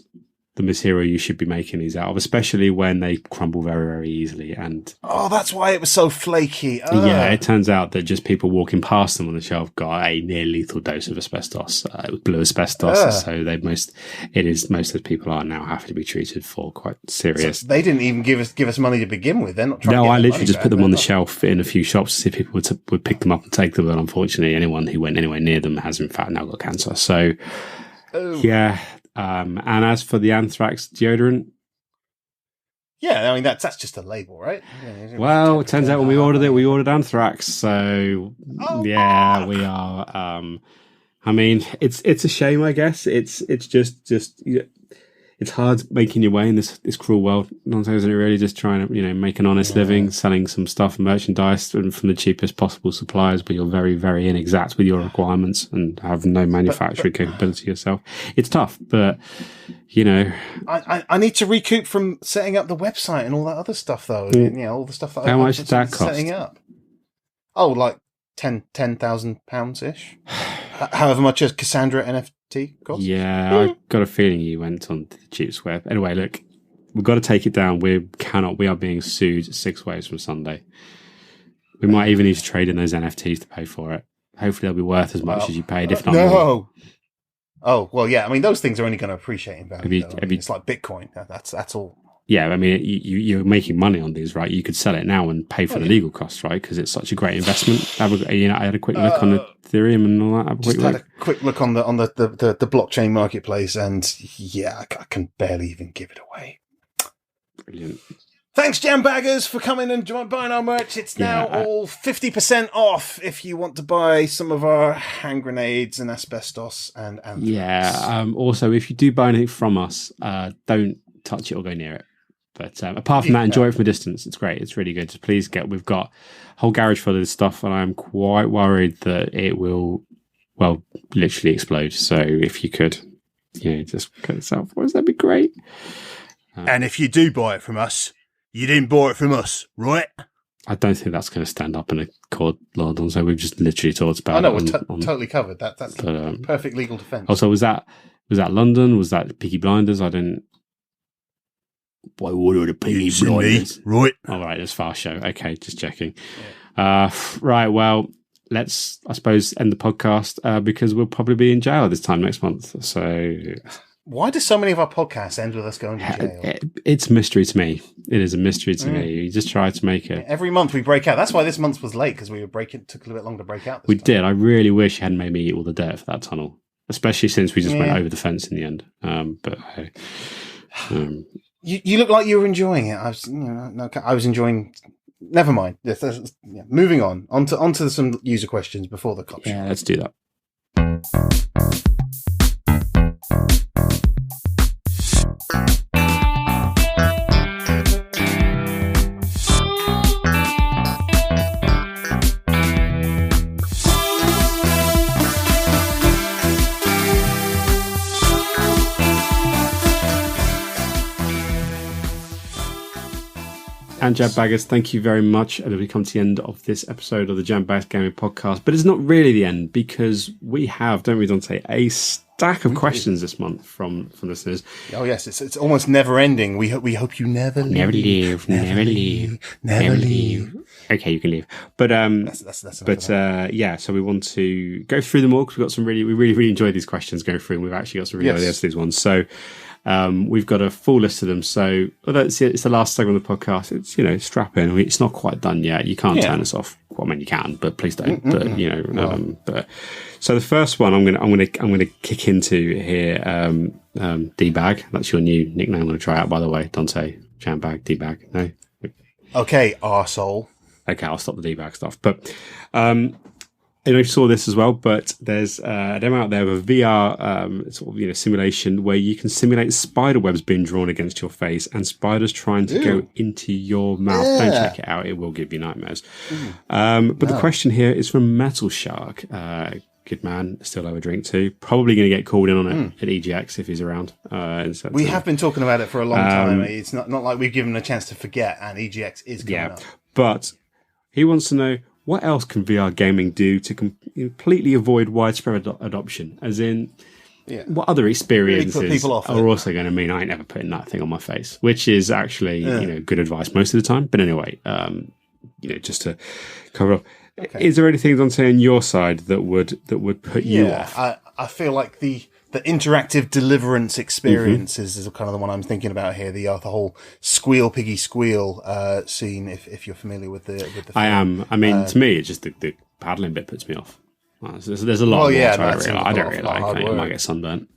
the material you should be making these out of, especially when they crumble very, very easily. And that's why it was so flaky. Yeah, it turns out that just people walking past them on the shelf got a near lethal dose of asbestos. It was blue asbestos, so most of the people are now having to be treated for quite serious. So they didn't even give us money to begin with. They're not trying. No, I literally just put them on the shelf in a few shops to see if people would pick them up and take them. But unfortunately, anyone who went anywhere near them has in fact now got cancer. So yeah. And as for the anthrax deodorant, yeah, I mean that's just a label, right? Yeah, well, it turns out when we ordered anthrax. So yeah, we are. I mean, it's a shame, I guess. It's just it's hard making your way in this cruel world. Not only really just trying to make an honest living, selling some stuff, merchandise from the cheapest possible suppliers, but you're very, very inexact with your requirements and have no manufacturing capability yourself. It's tough, but I need to recoup from setting up the website and all that other stuff, though. All the stuff that how much did that cost? Setting up. Oh, like £10,000 ish. However much as Cassandra NFT costs. Yeah, I got a feeling you went on the cheap web. Anyway, look, we've got to take it down. We are being sued 6 ways from Sunday. We might even need to trade in those NFTs to pay for it. Hopefully they'll be worth as much as you paid, if not more. Oh, well, yeah. I mean, those things are only going to appreciate in value. It's like Bitcoin. That's all. Yeah, I mean, you're making money on these, right? You could sell it now and pay for the legal costs, right? Because it's such a great investment. I had a quick look on Ethereum and all that. Had a quick look on the blockchain marketplace, and yeah, I can barely even give it away. Brilliant. Thanks, Jambaggers, for coming and buying our merch. It's now all 50% off if you want to buy some of our hand grenades and asbestos and anthrax. Yeah. Also, if you do buy anything from us, don't touch it or go near it. But apart from that, enjoy it from a distance. It's great. It's really good. So please we've got a whole garage full of this stuff, and I'm quite worried that it will, well, literally explode. So if you could, just cut this out for us, that'd be great. And if you do buy it from us, you didn't buy it from us, right? I don't think that's going to stand up in a court, Lord. So we've just literally talked about. I know, we're totally covered. That's perfect legal defence. Also, was that London? Was that Peaky Blinders? I didn't. Why order the Peaky Blinders? Right. All right, it's Fast Show. Okay, just checking. Yeah. Right, well, let's, I suppose, end the podcast because we'll probably be in jail this time next month. So, why do so many of our podcasts end with us going to jail? It's a mystery to me. It is a mystery to me. You just try to make it. Every month we break out. That's why this month was late, because we were took a little bit longer to break out. We did. I really wish you hadn't made me eat all the dirt for that tunnel, especially since we just went over the fence in the end. You look like you were enjoying it. I was enjoying. Never mind. Moving on. Onto some user questions before the cop. Yeah, let's do that. And Jambaggers, thank you very much. And we come to the end of this episode of the Jambags Gaming Podcast. But it's not really the end, because we have, don't we, Dante, a stack of questions this month from listeners. Oh yes, it's almost never ending. We hope you never leave. Never leave. Okay, you can leave. But so we want to go through them all, because we've got some we really enjoyed these questions going through, and we've actually got some really ideas for these ones. So we've got a full list of them. So although it's the last segment of the podcast, it's strap in. It's not quite done yet. You can't turn us off. Well, I mean, you can, but please don't. But so the first one I'm gonna kick into here. D-Bag. That's your new nickname. I'm gonna try out, by the way. Dante, Jambag, D-Bag. No. Okay, arsehole. Okay, I'll stop the D-Bag stuff. But I don't know if you saw this as well, but there's a demo out there of a VR simulation where you can simulate spider webs being drawn against your face and spiders trying to go into your mouth. Don't check it out; it will give you nightmares. But the question here is from Metal Shark. Good man, still have a drink too. Probably going to get called in on it at EGX if he's around. We have been talking about it for a long time. It's not like we've given him a chance to forget, and EGX is coming up. But he wants to know, what else can VR gaming do to completely avoid widespread adoption? As in, what other experiences really are also going to mean I ain't never putting that thing on my face? Which is actually good advice most of the time. But anyway, just to cover up, is there anything, Dante, on your side that would put you off? I feel like the interactive deliverance experiences is kind of the one I'm thinking about here. The whole squeal piggy squeal scene. If you're familiar with the film. I am. I mean, to me, it's just the paddling bit puts me off. There's a lot more to it. I don't really like it. I might get sunburnt.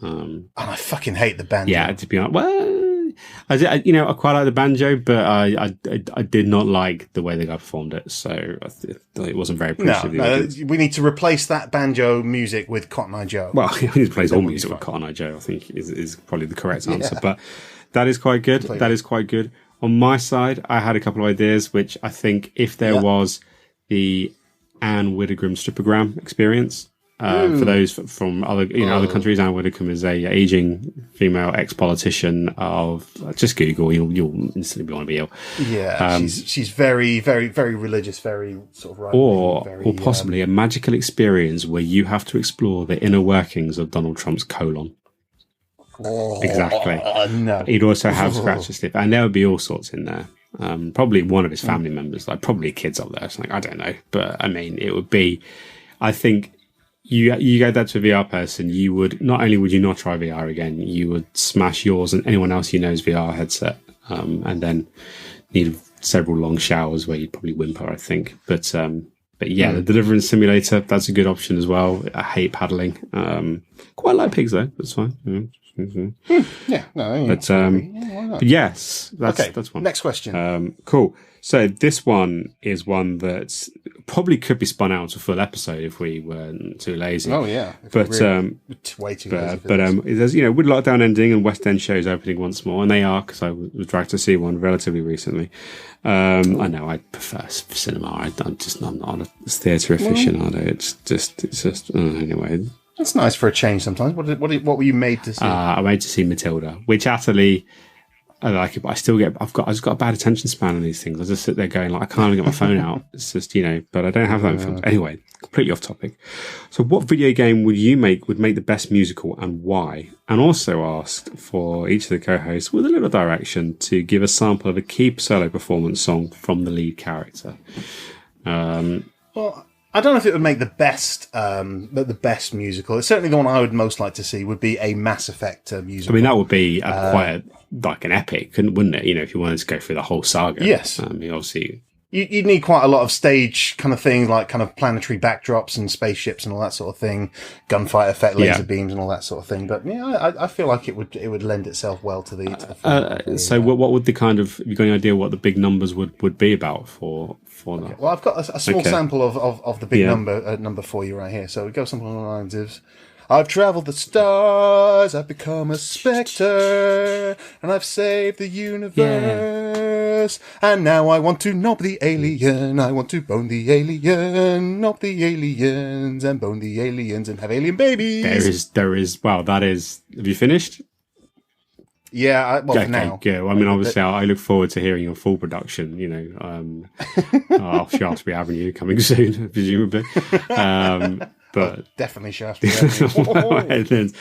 And I fucking hate the banjo. Yeah, to be honest. Well, I quite like the banjo, but I did not like the way the guy performed it, so I thought it wasn't very appreciative. No, we need to replace that banjo music with Cotton Eye Joe. Well, he needs to replace all music with Cotton Eye Joe, I think is probably the correct answer. But that is quite good. That is quite good. On my side, I had a couple of ideas, which I think if there was the Anne Widdecombe strippogram experience, for those from other countries, Anne Widdecombe is a aging female ex-politician of just Google, you'll instantly want to be ill. Yeah, she's very, very, very religious, very sort of right. Or possibly a magical experience where you have to explore the inner workings of Donald Trump's colon. Exactly. No. He'd also have scratch and sniff, and there would be all sorts in there. Probably one of his family members, like probably kids up there. Something, I don't know, but I mean, it would be. I think you go that to a VR person, you would not only would you not try VR again, you would smash yours and anyone else you know's VR headset, and then need several long showers where you'd probably whimper. I think, but yeah, the Deliverance Simulator, that's a good option as well. I hate paddling. Quite like pigs though. That's fine. Yeah, no, But why not? but yes, Okay, that's one. next question. Cool. So this one is one that probably could be spun out to a full episode if we weren't too lazy. Oh yeah, But way too lazy for but this. there's with lockdown ending and West End shows opening once more, and they are, because I was dragged to see one relatively recently. I know I prefer cinema. I'm just not a theatre aficionado. It's just anyway. It's nice for a change sometimes. What were you made to see? I made to see Matilda, which utterly. I like it, but I've got a bad attention span on these things. I just sit there going like, I can't even get my phone out. It's just, but I don't have that in films. Anyway, completely off topic. So what video game would make the best musical and why? And also asked for each of the co-hosts with a little direction to give a sample of a key solo performance song from the lead character. Well, I don't know if it would make the best musical. It's certainly the one I would most like to see would be a Mass Effect musical. I mean, that would be quite like an epic, wouldn't it? If you wanted to go through the whole saga. Yes. I mean, obviously. You'd need quite a lot of stage kind of things, like kind of planetary backdrops and spaceships and all that sort of thing, gunfight effect, laser beams and all that sort of thing. But yeah, I feel like it would lend itself well to the film. So what would the kind of, have you got any idea what the big numbers would be about for that? Well, I've got a small sample of the big number for you right here. So it goes something along the lines of, I've travelled the stars, I've become a spectre, and I've saved the universe. And now I want to knob the alien, I want to bone the alien, knob the aliens, and bone the aliens, and have alien babies. There is, wow, that is, have you finished? Yeah, for now. Good. I mean, obviously, I look forward to hearing your full production, off Shaftesbury Avenue coming soon, presumably. But definitely Shaftesbury Avenue.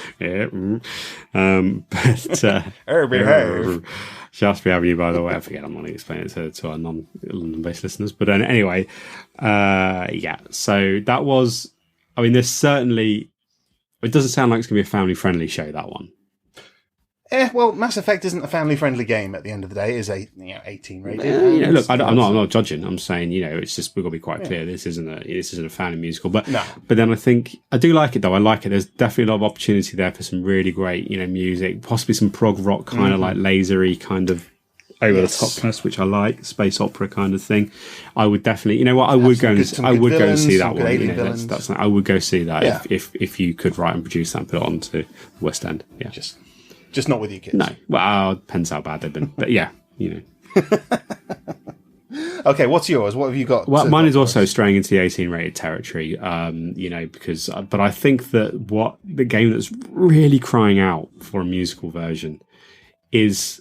Shaftesbury Avenue, by the way, I forget, I'm not going to explain it to our non-London-based listeners. But anyway, so that was, I mean, there's certainly, it doesn't sound like it's going to be a family-friendly show, that one. Well, Mass Effect isn't a family-friendly game at the end of the day. It is 18 rated. Look, I'm not judging. I'm saying, it's just, we've got to be quite clear. This isn't a family musical. But then I think, I do like it though. I like it. There's definitely a lot of opportunity there for some really great, music, possibly some prog rock kind of like lasery kind of over the topness, which I like, space opera kind of thing. I would definitely, I would go and see that one. I would go see that if you could write and produce that and put it on to West End. Yeah. Just not with you kids. No. Well, depends how bad they've been. But yeah, Okay, what's yours? What have you got? Well, mine is also straying into the 18 rated territory, but I think that what the game that's really crying out for a musical version is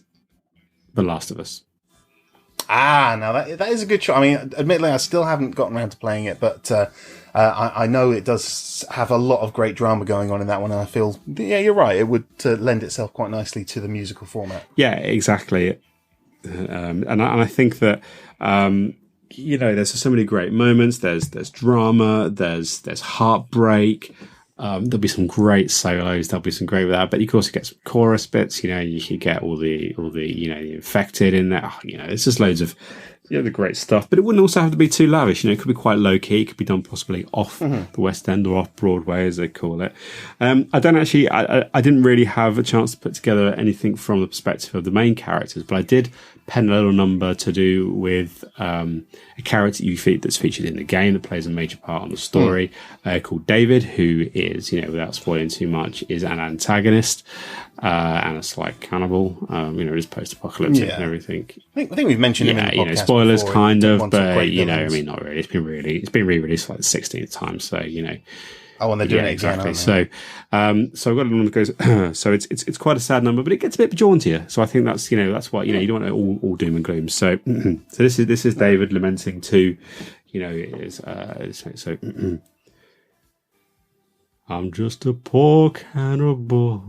The Last of Us. Now that is a good choice. I mean, admittedly, I still haven't gotten around to playing it, but I know it does have a lot of great drama going on in that one, and I feel, you're right, it would lend itself quite nicely to the musical format. Yeah, exactly. And I think that, there's so many great moments. There's drama, there's heartbreak. There'll be some great solos. There'll be some great with that, but you can also get some chorus bits. You could get all the infected in there. There's just loads of the great stuff. But it wouldn't also have to be too lavish. It could be quite low key. It could be done possibly off the West End or off Broadway, as they call it. I didn't really have a chance to put together anything from the perspective of the main characters, but I did pen a little number to do with a character that's featured in the game that plays a major part on the story, called David, who is, without spoiling too much, is an antagonist and a slight cannibal. Is post-apocalyptic and everything. I think we've mentioned him in the podcast spoilers before. kind of, but I mean, not really. It's been re-released like the 16th time, so Oh, and they're doing it exactly. Again, So I've got a number that goes. So it's quite a sad number, but it gets a bit jauntier. So I think that's that's what you don't want it all doom and gloom. So so this is David lamenting to, I'm just a poor cannibal.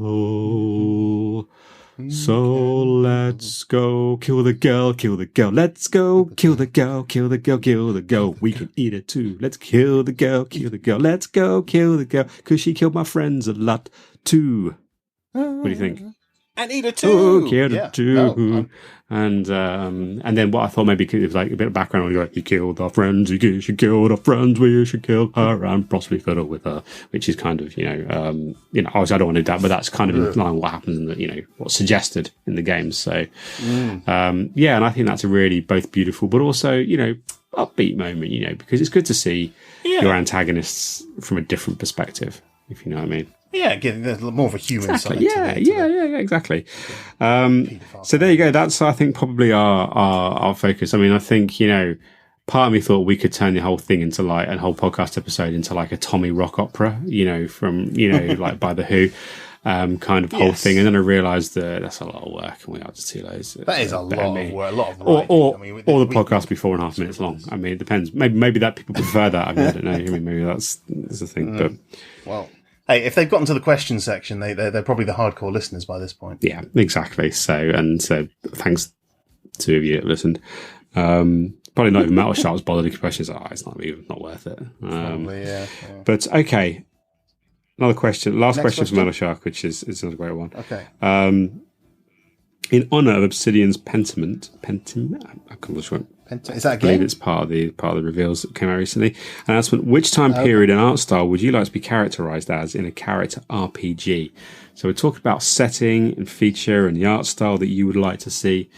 So let's go kill the girl. Let's go kill the girl. We can eat it too. Let's kill the girl. Let's go kill the girl, 'cause she killed my friends a lot too. What do you think? And Eater too. Killed yeah. too. No, and then what I thought maybe it was like a bit of background. Like, he killed our friends. She killed our friends. We should kill her and possibly fiddle with her, which is kind of obviously I don't want to do that, but that's kind of in line with what happens in the what's suggested in the game. So and I think that's a really both beautiful but also upbeat moment. Because it's good to see your antagonists from a different perspective, if you know what I mean. Yeah, there's more of a human side. Yeah, exactly. So there you go. That's, I think, probably our focus. I mean, I think, part of me thought we could turn the whole thing into like a whole podcast episode into like a Tommy rock opera, from, like by The Who, kind of whole thing. And then I realised that that's a lot of work and we are just too lazy. That is a lot of work, a lot of writing. Or the podcast be 4.5 minutes long. I mean, it depends. Maybe that people prefer that. I don't know. I mean, maybe that's the thing. But well, hey, if they've gotten to the question section, they're probably the hardcore listeners by this point. Yeah, exactly. So thanks to you that listened. Probably not even Metal Shark's bothered to questions. It's not worth it. Probably, yeah. But okay, another question. Last question from Metal Shark, which is another great one. Okay. In honour of Obsidian's Pentiment, I can't sure. Is that a I believe game? it's part of the reveals that came out recently. Announcement: which time period and art style would you like to be characterised as in a character RPG? So we're talking about setting and feature and the art style that you would like to see.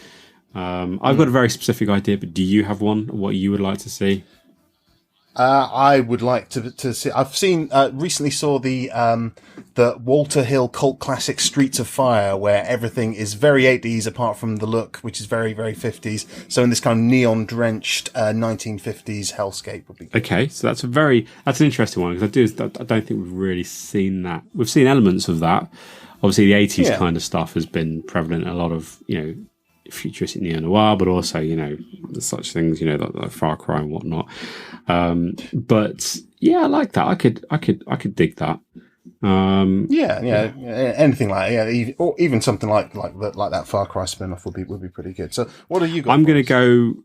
I've got a very specific idea, but do you have one? What you would like to see? I would like to see. I've seen recently saw the Walter Hill cult classic Streets of Fire, where everything is very 80s apart from the look, which is very, very 50s. So in this kind of neon drenched 1950s hellscape would be good. Okay, so that's an interesting one, because I don't think we've really seen that. We've seen elements of that. Obviously, the 80s kind of stuff has been prevalent in a lot of futuristic neo-noir, but also such things like Far Cry and whatnot. But yeah, I like that. I could dig that. Anything like or even something like that Far Cry spin-off would be pretty good. So what have you got? I'm going to go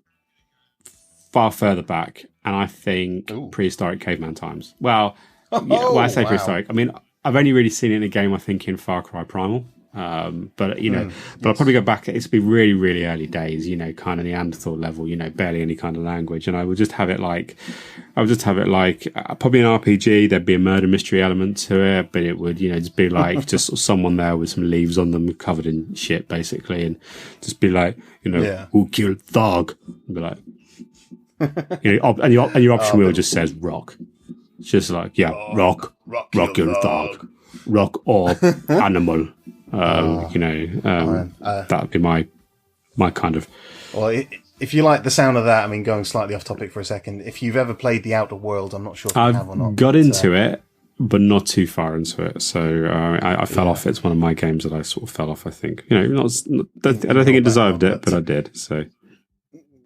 far further back, and I think prehistoric caveman times. Well, when I say prehistoric, I mean I've only really seen it in a game. I think in Far Cry Primal. But I'll probably go back. It's be really, really early days, kind of Neanderthal level, barely any kind of language. And I would just have it like probably an RPG. There'd be a murder mystery element to it, but it would, just be like just someone there with some leaves on them covered in shit, basically. And just be like, who killed Thog? And be like, and your option wheel just says rock. It's just like, rock killed Thog. Rock or animal. That'd be my kind of. Well, if you like the sound of that, I mean, going slightly off topic for a second, if you've ever played The Outer World, I'm not sure if you have or not. I've got into it, but not too far into it. So I fell off. It's one of my games that I sort of fell off, I think. I don't think it deserved it, but I did. So.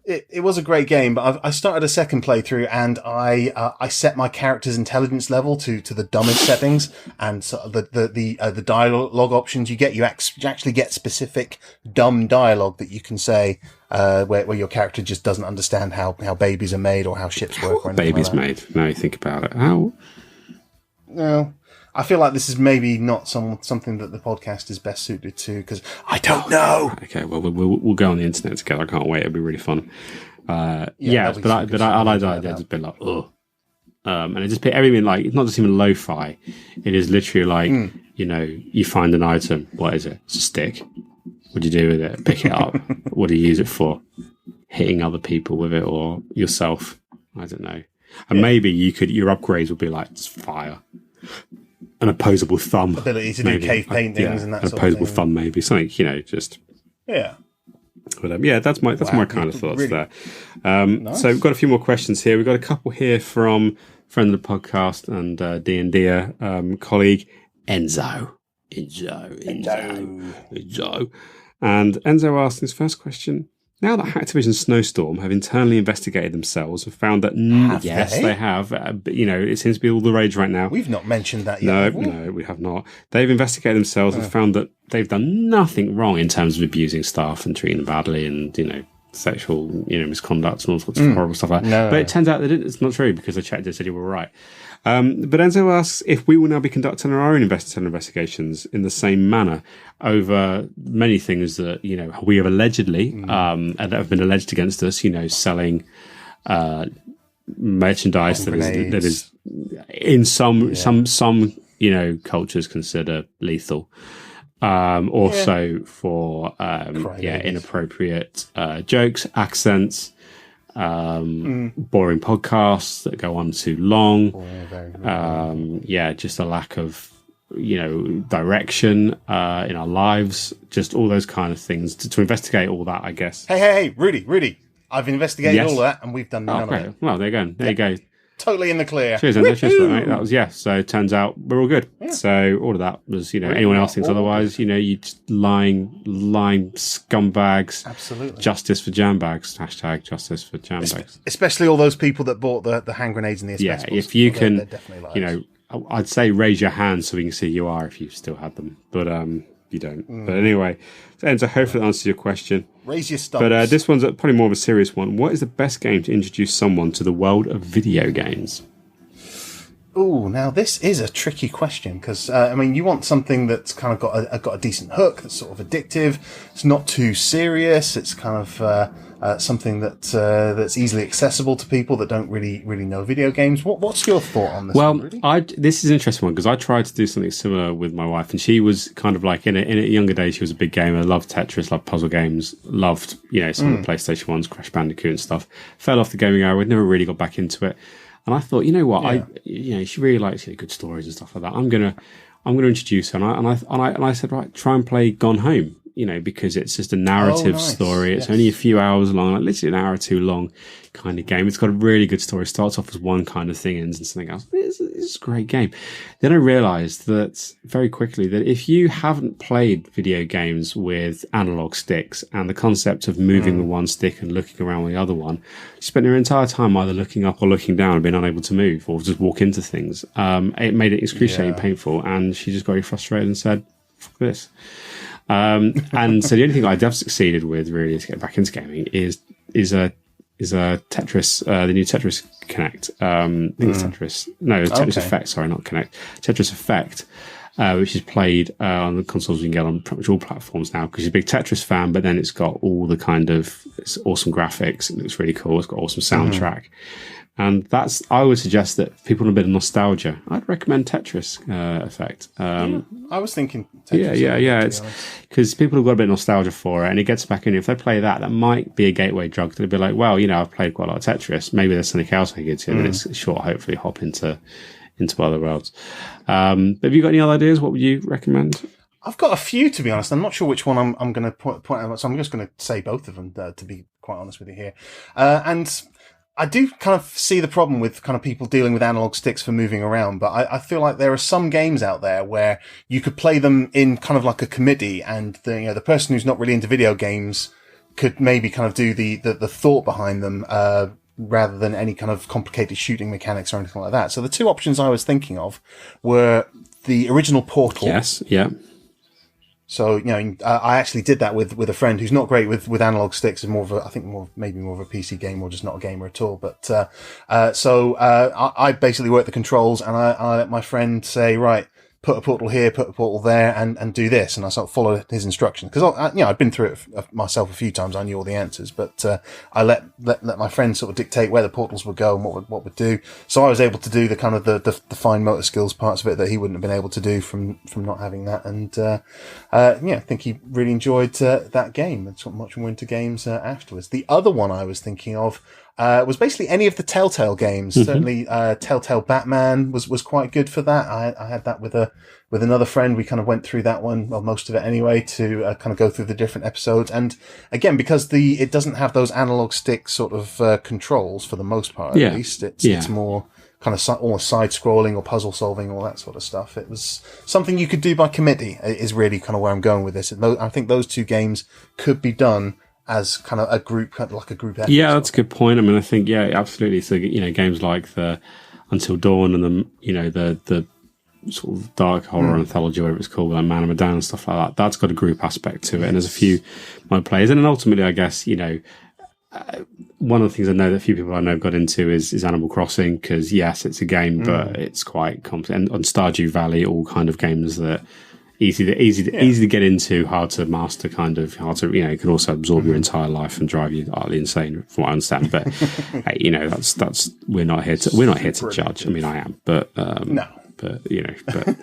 It was a great game, but I started a second playthrough and I set my character's intelligence level to the dumbest settings, and so the dialogue options you actually get specific dumb dialogue that you can say where your character just doesn't understand how babies are made or how ships work. Or anything babies like that. made? Now you think about it, how? No. I feel like this is maybe not something that the podcast is best suited to, because I don't know. Okay, well, we'll go on the internet together. I can't wait. It'll be really fun. But I like the idea. Just be like, and it just be everything like it's not just even lo-fi. It is literally like you find an item. What is it? It's a stick. What do you do with it? Pick it up. What do you use it for? Hitting other people with it or yourself? I don't know. And maybe your upgrades would be like fire. An opposable thumb. Ability to do cave paintings and that sort of thing. An opposable thumb, maybe. Something, just... Yeah. But, that's my kind of thoughts really, there. Nice. So we've got a few more questions here. We've got a couple here from friend of the podcast and D&D colleague, Enzo. And Enzo asked his first question... Now that Activision Snowstorm have internally investigated themselves and found that they have. It seems to be all the rage right now. We've not mentioned that yet. No, we have not. They've investigated themselves and found that they've done nothing wrong in terms of abusing staff and treating them badly and sexual misconduct and all sorts of horrible stuff like that. No. But it turns out that it's not true because they checked it and said you were right. But Enzo asks if we will now be conducting our own investigations in the same manner over many things that, we have allegedly, and that have been alleged against us, selling merchandise that is in some cultures consider lethal. Also for inappropriate jokes, accents, boring podcasts that go on too long. Just a lack of direction in our lives, just all those kind of things to investigate all that, I guess. Hey, Rudy, I've investigated all that and we've done none of it. Well, there you go. Totally in the clear. Cheers, Enzo. Cheers for that, mate. That was So it turns out we're all good. Yeah. So all of that was, anyone else thinks otherwise, you just lying scumbags. Absolutely. Justice for Jambags. # justice for Jambags. Especially all those people that bought the hand grenades and the asbestos. Yeah, if you can, I'd say raise your hand so we can see who you are if you still had them. But you don't. But anyway, Enzo, hopefully that answers your question. Raise your stumps. But this one's probably more of a serious one. What is the best game to introduce someone to the world of video games? Oh, now this is a tricky question because you want something that's kind of got a decent hook, that's sort of addictive. It's not too serious. It's kind of something that's easily accessible to people that don't really know video games. What's your thought on this? Well, one, this is an interesting one because I tried to do something similar with my wife, and she was kind of like in a younger days. She was a big gamer, loved Tetris, loved puzzle games, loved some of the PlayStation ones, Crash Bandicoot and stuff. Fell off the gaming hour. We'd never really got back into it. And I thought, she really likes good stories and stuff like that. I'm gonna introduce her, and I said, right, try and play Gone Home, because it's just a narrative story. It's only a few hours long, like literally an hour or two long kind of game. It's got a really good story. It starts off as one kind of thing, ends in something else. It's a great game. Then I realised that very quickly that if you haven't played video games with analog sticks and the concept of moving with one stick and looking around with the other one, you spent your entire time either looking up or looking down and being unable to move or just walk into things. It made it excruciatingly painful, and she just got really frustrated and said, "Fuck this." And so the only thing I have succeeded with really to get back into gaming is a Tetris, the new Tetris Connect. I think it's Tetris. No, Tetris Effect. Sorry, not Connect. Tetris Effect, which is played on the consoles you can get on pretty much all platforms now. Because you're a big Tetris fan, but then it's got all the it's awesome graphics. It looks really cool. It's got awesome soundtrack. And I would suggest that people want a bit of nostalgia. I'd recommend Tetris Effect. I was thinking Tetris. Yeah. It's because people have got a bit of nostalgia for it, and it gets back in. If they play that might be a gateway drug. They'll be like, well, I've played quite a lot of Tetris. Maybe there's something else I get to. And it's short, hopefully, hop into other worlds. Have you got any other ideas? What would you recommend? I've got a few, to be honest. I'm not sure which one I'm going to point out. So I'm just going to say both of them, to be quite honest with you here. And I do kind of see the problem with kind of people dealing with analog sticks for moving around, but I feel like there are some games out there where you could play them in kind of like a committee, and the person who's not really into video games could maybe kind of do the thought behind them, rather than any kind of complicated shooting mechanics or anything like that. So the two options I was thinking of were the original Portal. Yes, yeah. So, I actually did that with a friend who's not great with analog sticks, and maybe more of a PC gamer, or just not a gamer at all. But, I basically worked the controls, and I let my friend say, right, put a portal here, put a portal there, and do this. And I sort of followed his instructions. Because, I'd been through it myself a few times. I knew all the answers. But I let my friend sort of dictate where the portals would go and what would do. So I was able to do the kind of the fine motor skills parts of it that he wouldn't have been able to do from not having that. And I think he really enjoyed that game and sort of much more into games afterwards. The other one I was thinking of was basically any of the Telltale games. Certainly, Telltale Batman was quite good for that. I had that with another friend. We kind of went through that one, well, most of it anyway, to kind of go through the different episodes. And again, because it doesn't have those analog stick sort of controls for the most part, at least it's more kind of almost side-scrolling or puzzle-solving, all that sort of stuff. It was something you could do by committee, is really kind of where I'm going with this. I think those two games could be done as kind of a group, like a group effort. Yeah, that's a good point. I mean, I think, absolutely. So, games like the Until Dawn and the sort of dark horror anthology, whatever it's called, like Man of Medan and stuff like that, that's got a group aspect to it. And there's a few multiplayers. And then ultimately, I guess, one of the things I know that a few people I know got into is Animal Crossing, because yes, it's a game, but it's quite complex. And on Stardew Valley, all kind of games that easy to get into, hard to master, kind of hard to, it can also absorb your entire life and drive you utterly insane, from what I understand. But hey, that's we're not here to judge. I mean, I am, but no, but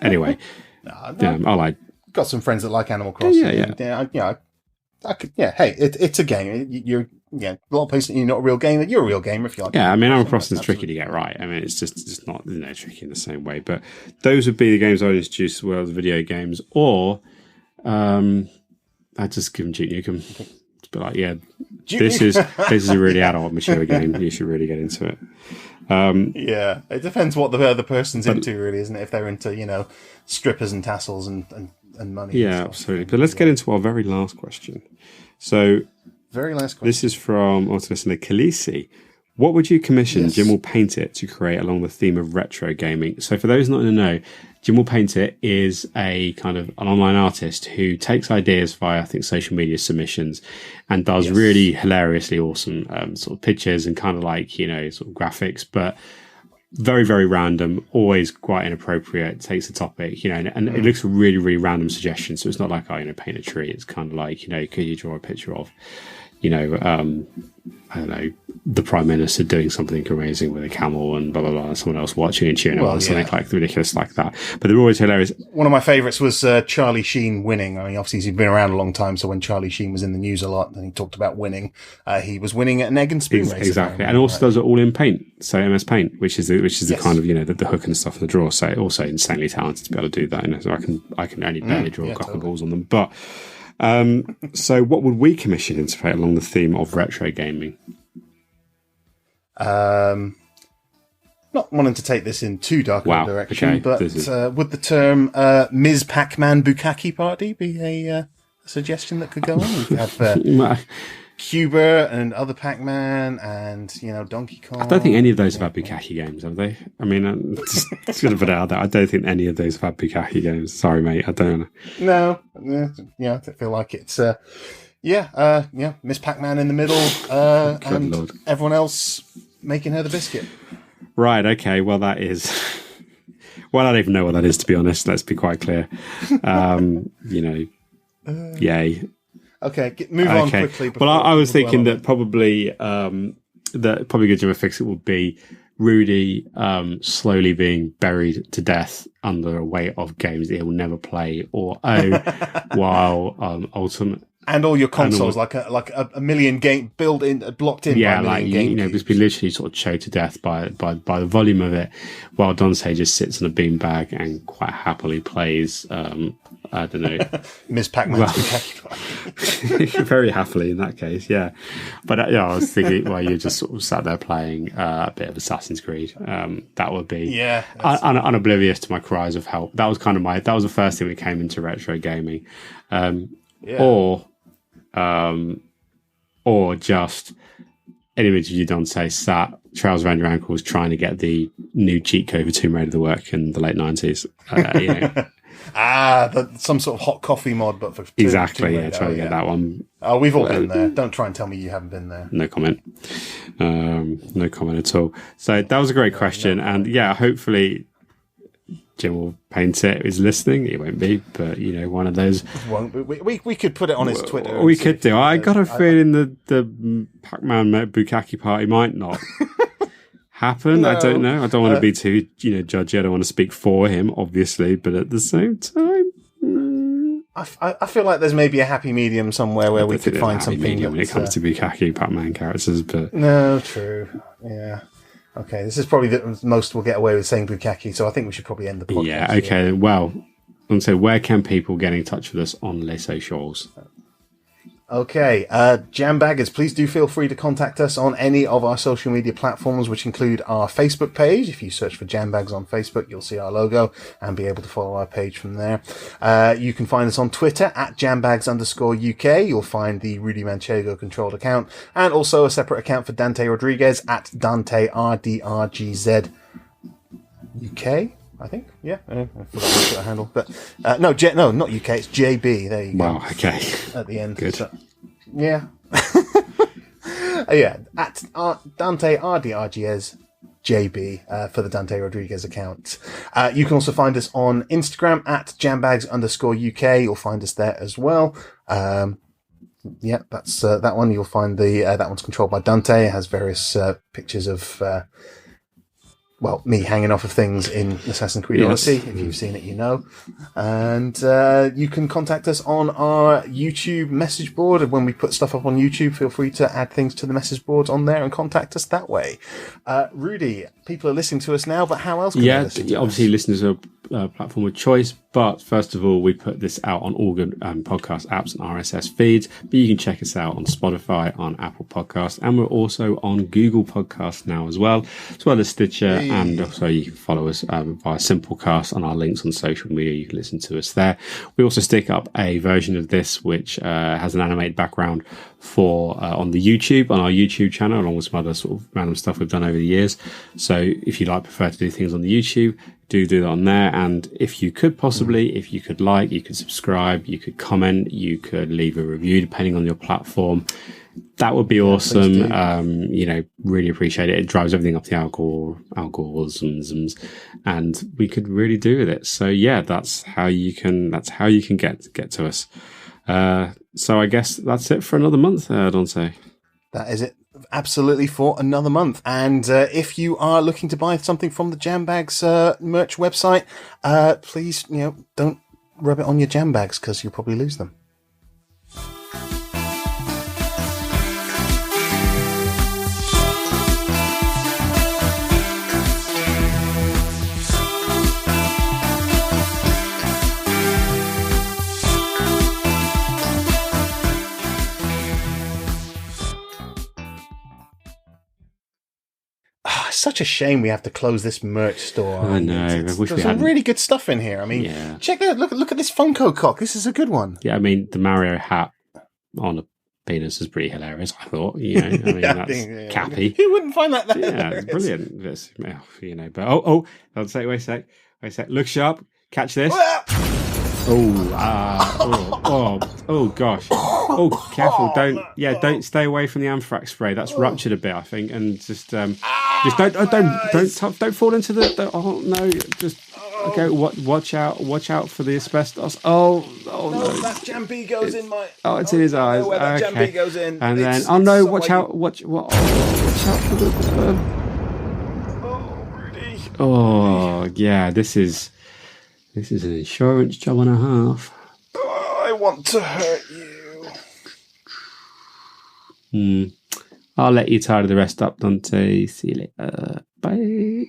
anyway, I like. Got some friends that like Animal Crossing. I could. Yeah, hey, it's a game. You're a lot of places you're not a real gamer. You're a real gamer if you like. Yeah, I mean, Animal Crossing is tricky to get right. I mean, it's just not tricky in the same way. But those would be the games I would introduce as well as video games, or I'd just give them Duke Nukem. Just be like, yeah, this is a really adult, mature game. You should really get into it. Yeah, it depends what the other person's into, really, isn't it? If they're into strippers and tassels and money. Yeah, absolutely. But let's get into our very last question. So, very last question. This is from also listener Khaleesi. What would you commission Jim Will Paint It to create along the theme of retro gaming? So, for those not in the know, Jim Will Paint It is a kind of an online artist who takes ideas via, I think, social media submissions and does really hilariously awesome sort of pictures and kind of like, sort of graphics, but very, very random, always quite inappropriate, takes a topic, and it looks a really, really random suggestion. So it's not like, paint a tree. It's kind of like, could you draw a picture of, I don't know, the Prime Minister doing something amazing with a camel and blah, blah, blah, someone else watching and cheering on, something like ridiculous like that. But they're always hilarious. One of my favourites was Charlie Sheen winning. I mean, obviously he's been around a long time, so when Charlie Sheen was in the news a lot and he talked about winning, he was winning at an egg and spoon race. Exactly. And also does it all in Paint, so MS Paint, which is the kind of, the hook and stuff of the draw. So also insanely talented to be able to do that. So I can only barely draw a couple of balls on them. But so what would we commission him to play along the theme of retro gaming? Not wanting to take this in too dark a direction, but would the term Ms. Pac-Man Bukkake Party be a suggestion that could go on? We could have Cuba and other Pac-Man and, Donkey Kong. I don't think any of those have had Bukkake games, have they? I mean, I'm just going to put it out there. I don't think any of those have had Bukkake games. Sorry, mate. I don't know. No. I feel like it's... Miss Pac-Man in the middle, and Lord. Everyone else making her the biscuit. Right, okay, well that is... Well, I don't even know what that is, to be honest, let's be quite clear. Yay. Okay, move on quickly. Well, I was thinking that probably good Jim fix it would be Rudy slowly being buried to death under a weight of games that he will never play, or while Ultimate... And all your consoles, like a million game blocked in. Yeah, by a million game just be literally sort of choked to death by the volume of it, while Dante just sits in a beanbag and quite happily plays. I don't know, Ms. Pac-Man's very happily in that case, yeah. But I was thinking, you just sort of sat there playing a bit of Assassin's Creed. That would be unoblivious to my cries of help. That was the first thing that came into retro gaming, or just an image of you, Dante, sat trousers around your ankles trying to get the new cheat code for Tomb Raider to work in the late 90s. Some sort of hot coffee mod, but for exactly, trying to get that one. Oh, we've all been there. Don't try and tell me you haven't been there. No comment. No comment at all. So that was a great question, and hopefully Jim Will Paint It is listening. He won't be, but one of those. Won't be. We could put it on his Twitter. We could do. I got a feeling the Pac-Man Bukkake Party might not happen. No. I don't know. I don't want to be too judgy. I don't want to speak for him, obviously, but at the same time, I feel like there's maybe a happy medium somewhere where we could find something when it comes to Bukkake Pac-Man characters. But no, true. Yeah. Okay, this is probably the most we'll get away with saying Bukkake, so I think we should probably end the podcast. Yeah, okay. Well, and so where can people get in touch with us on Les Socials? Okay, Jambaggers, please do feel free to contact us on any of our social media platforms, which include our Facebook page. If you search for Jambags on Facebook, you'll see our logo and be able to follow our page from there. You can find us on Twitter at Jambags_UK. You'll find the Rudy Manchego controlled account and also a separate account for Dante Rodriguez at Dante RDRGZ UK. I think, yeah. I forgot to put a handle, but no, not UK. It's JB. There you go. Wow. Okay. At the end. Good. So, yeah. Yeah, at Dante RDRGS JB for the Dante Rodriguez account. You can also find us on Instagram at Jambags_UK. You'll find us there as well. Yeah, that's that one. You'll find that one's controlled by Dante. It has various pictures of me hanging off of things in Assassin's Creed Odyssey. If you've seen it, you know. And you can contact us on our YouTube message board. And when we put stuff up on YouTube, feel free to add things to the message boards on there and contact us that way. Rudy, people are listening to us now, but how else can they listen to obviously us? listen to a platform of choice. But first of all, we put this out on all good podcast apps and RSS feeds. But you can check us out on Spotify, on Apple Podcasts, and we're also on Google Podcasts now as well as Stitcher. Hey. And also you can follow us via Simplecast on our links on social media. You can listen to us there. We also stick up a version of this which has an animated background for on the YouTube, on our YouTube channel, along with some other sort of random stuff we've done over the years. So if you prefer to do things on the YouTube, do that on there. And if you could if you could like, you could subscribe, you could comment, you could leave a review depending on your platform. That would be awesome. Really appreciate it. It drives everything up the algorithms, and we could really do with it. So yeah, that's how you can get to us. So I guess that's it for another month, Dante. That is it. Absolutely, for another month. And if you are looking to buy something from the Jambags merch website, please, don't rub it on your Jambags because you'll probably lose them. Such a shame we have to close this merch store. I know. I wish there's some really good stuff in here. I mean, check that. Look at this Funko cock. This is a good one. Yeah, I mean, the Mario hat on a penis is pretty hilarious, I thought. That's Cappy. Who wouldn't find that hilarious? Brilliant. But wait a sec. Look sharp. Catch this. Gosh. Oh, careful. Don't stay away from the anthrax spray. That's ruptured a bit, I think. And just don't fall into the oh no, just okay, watch out for the asbestos. Oh no. That Jambi goes in my it's in his eyes. Where that Jambi goes in. And then watch out for the Rudy. Oh yeah, this is an insurance job and a half. I want to hurt you. I'll let you tidy the rest up, Dante. See you later. Bye.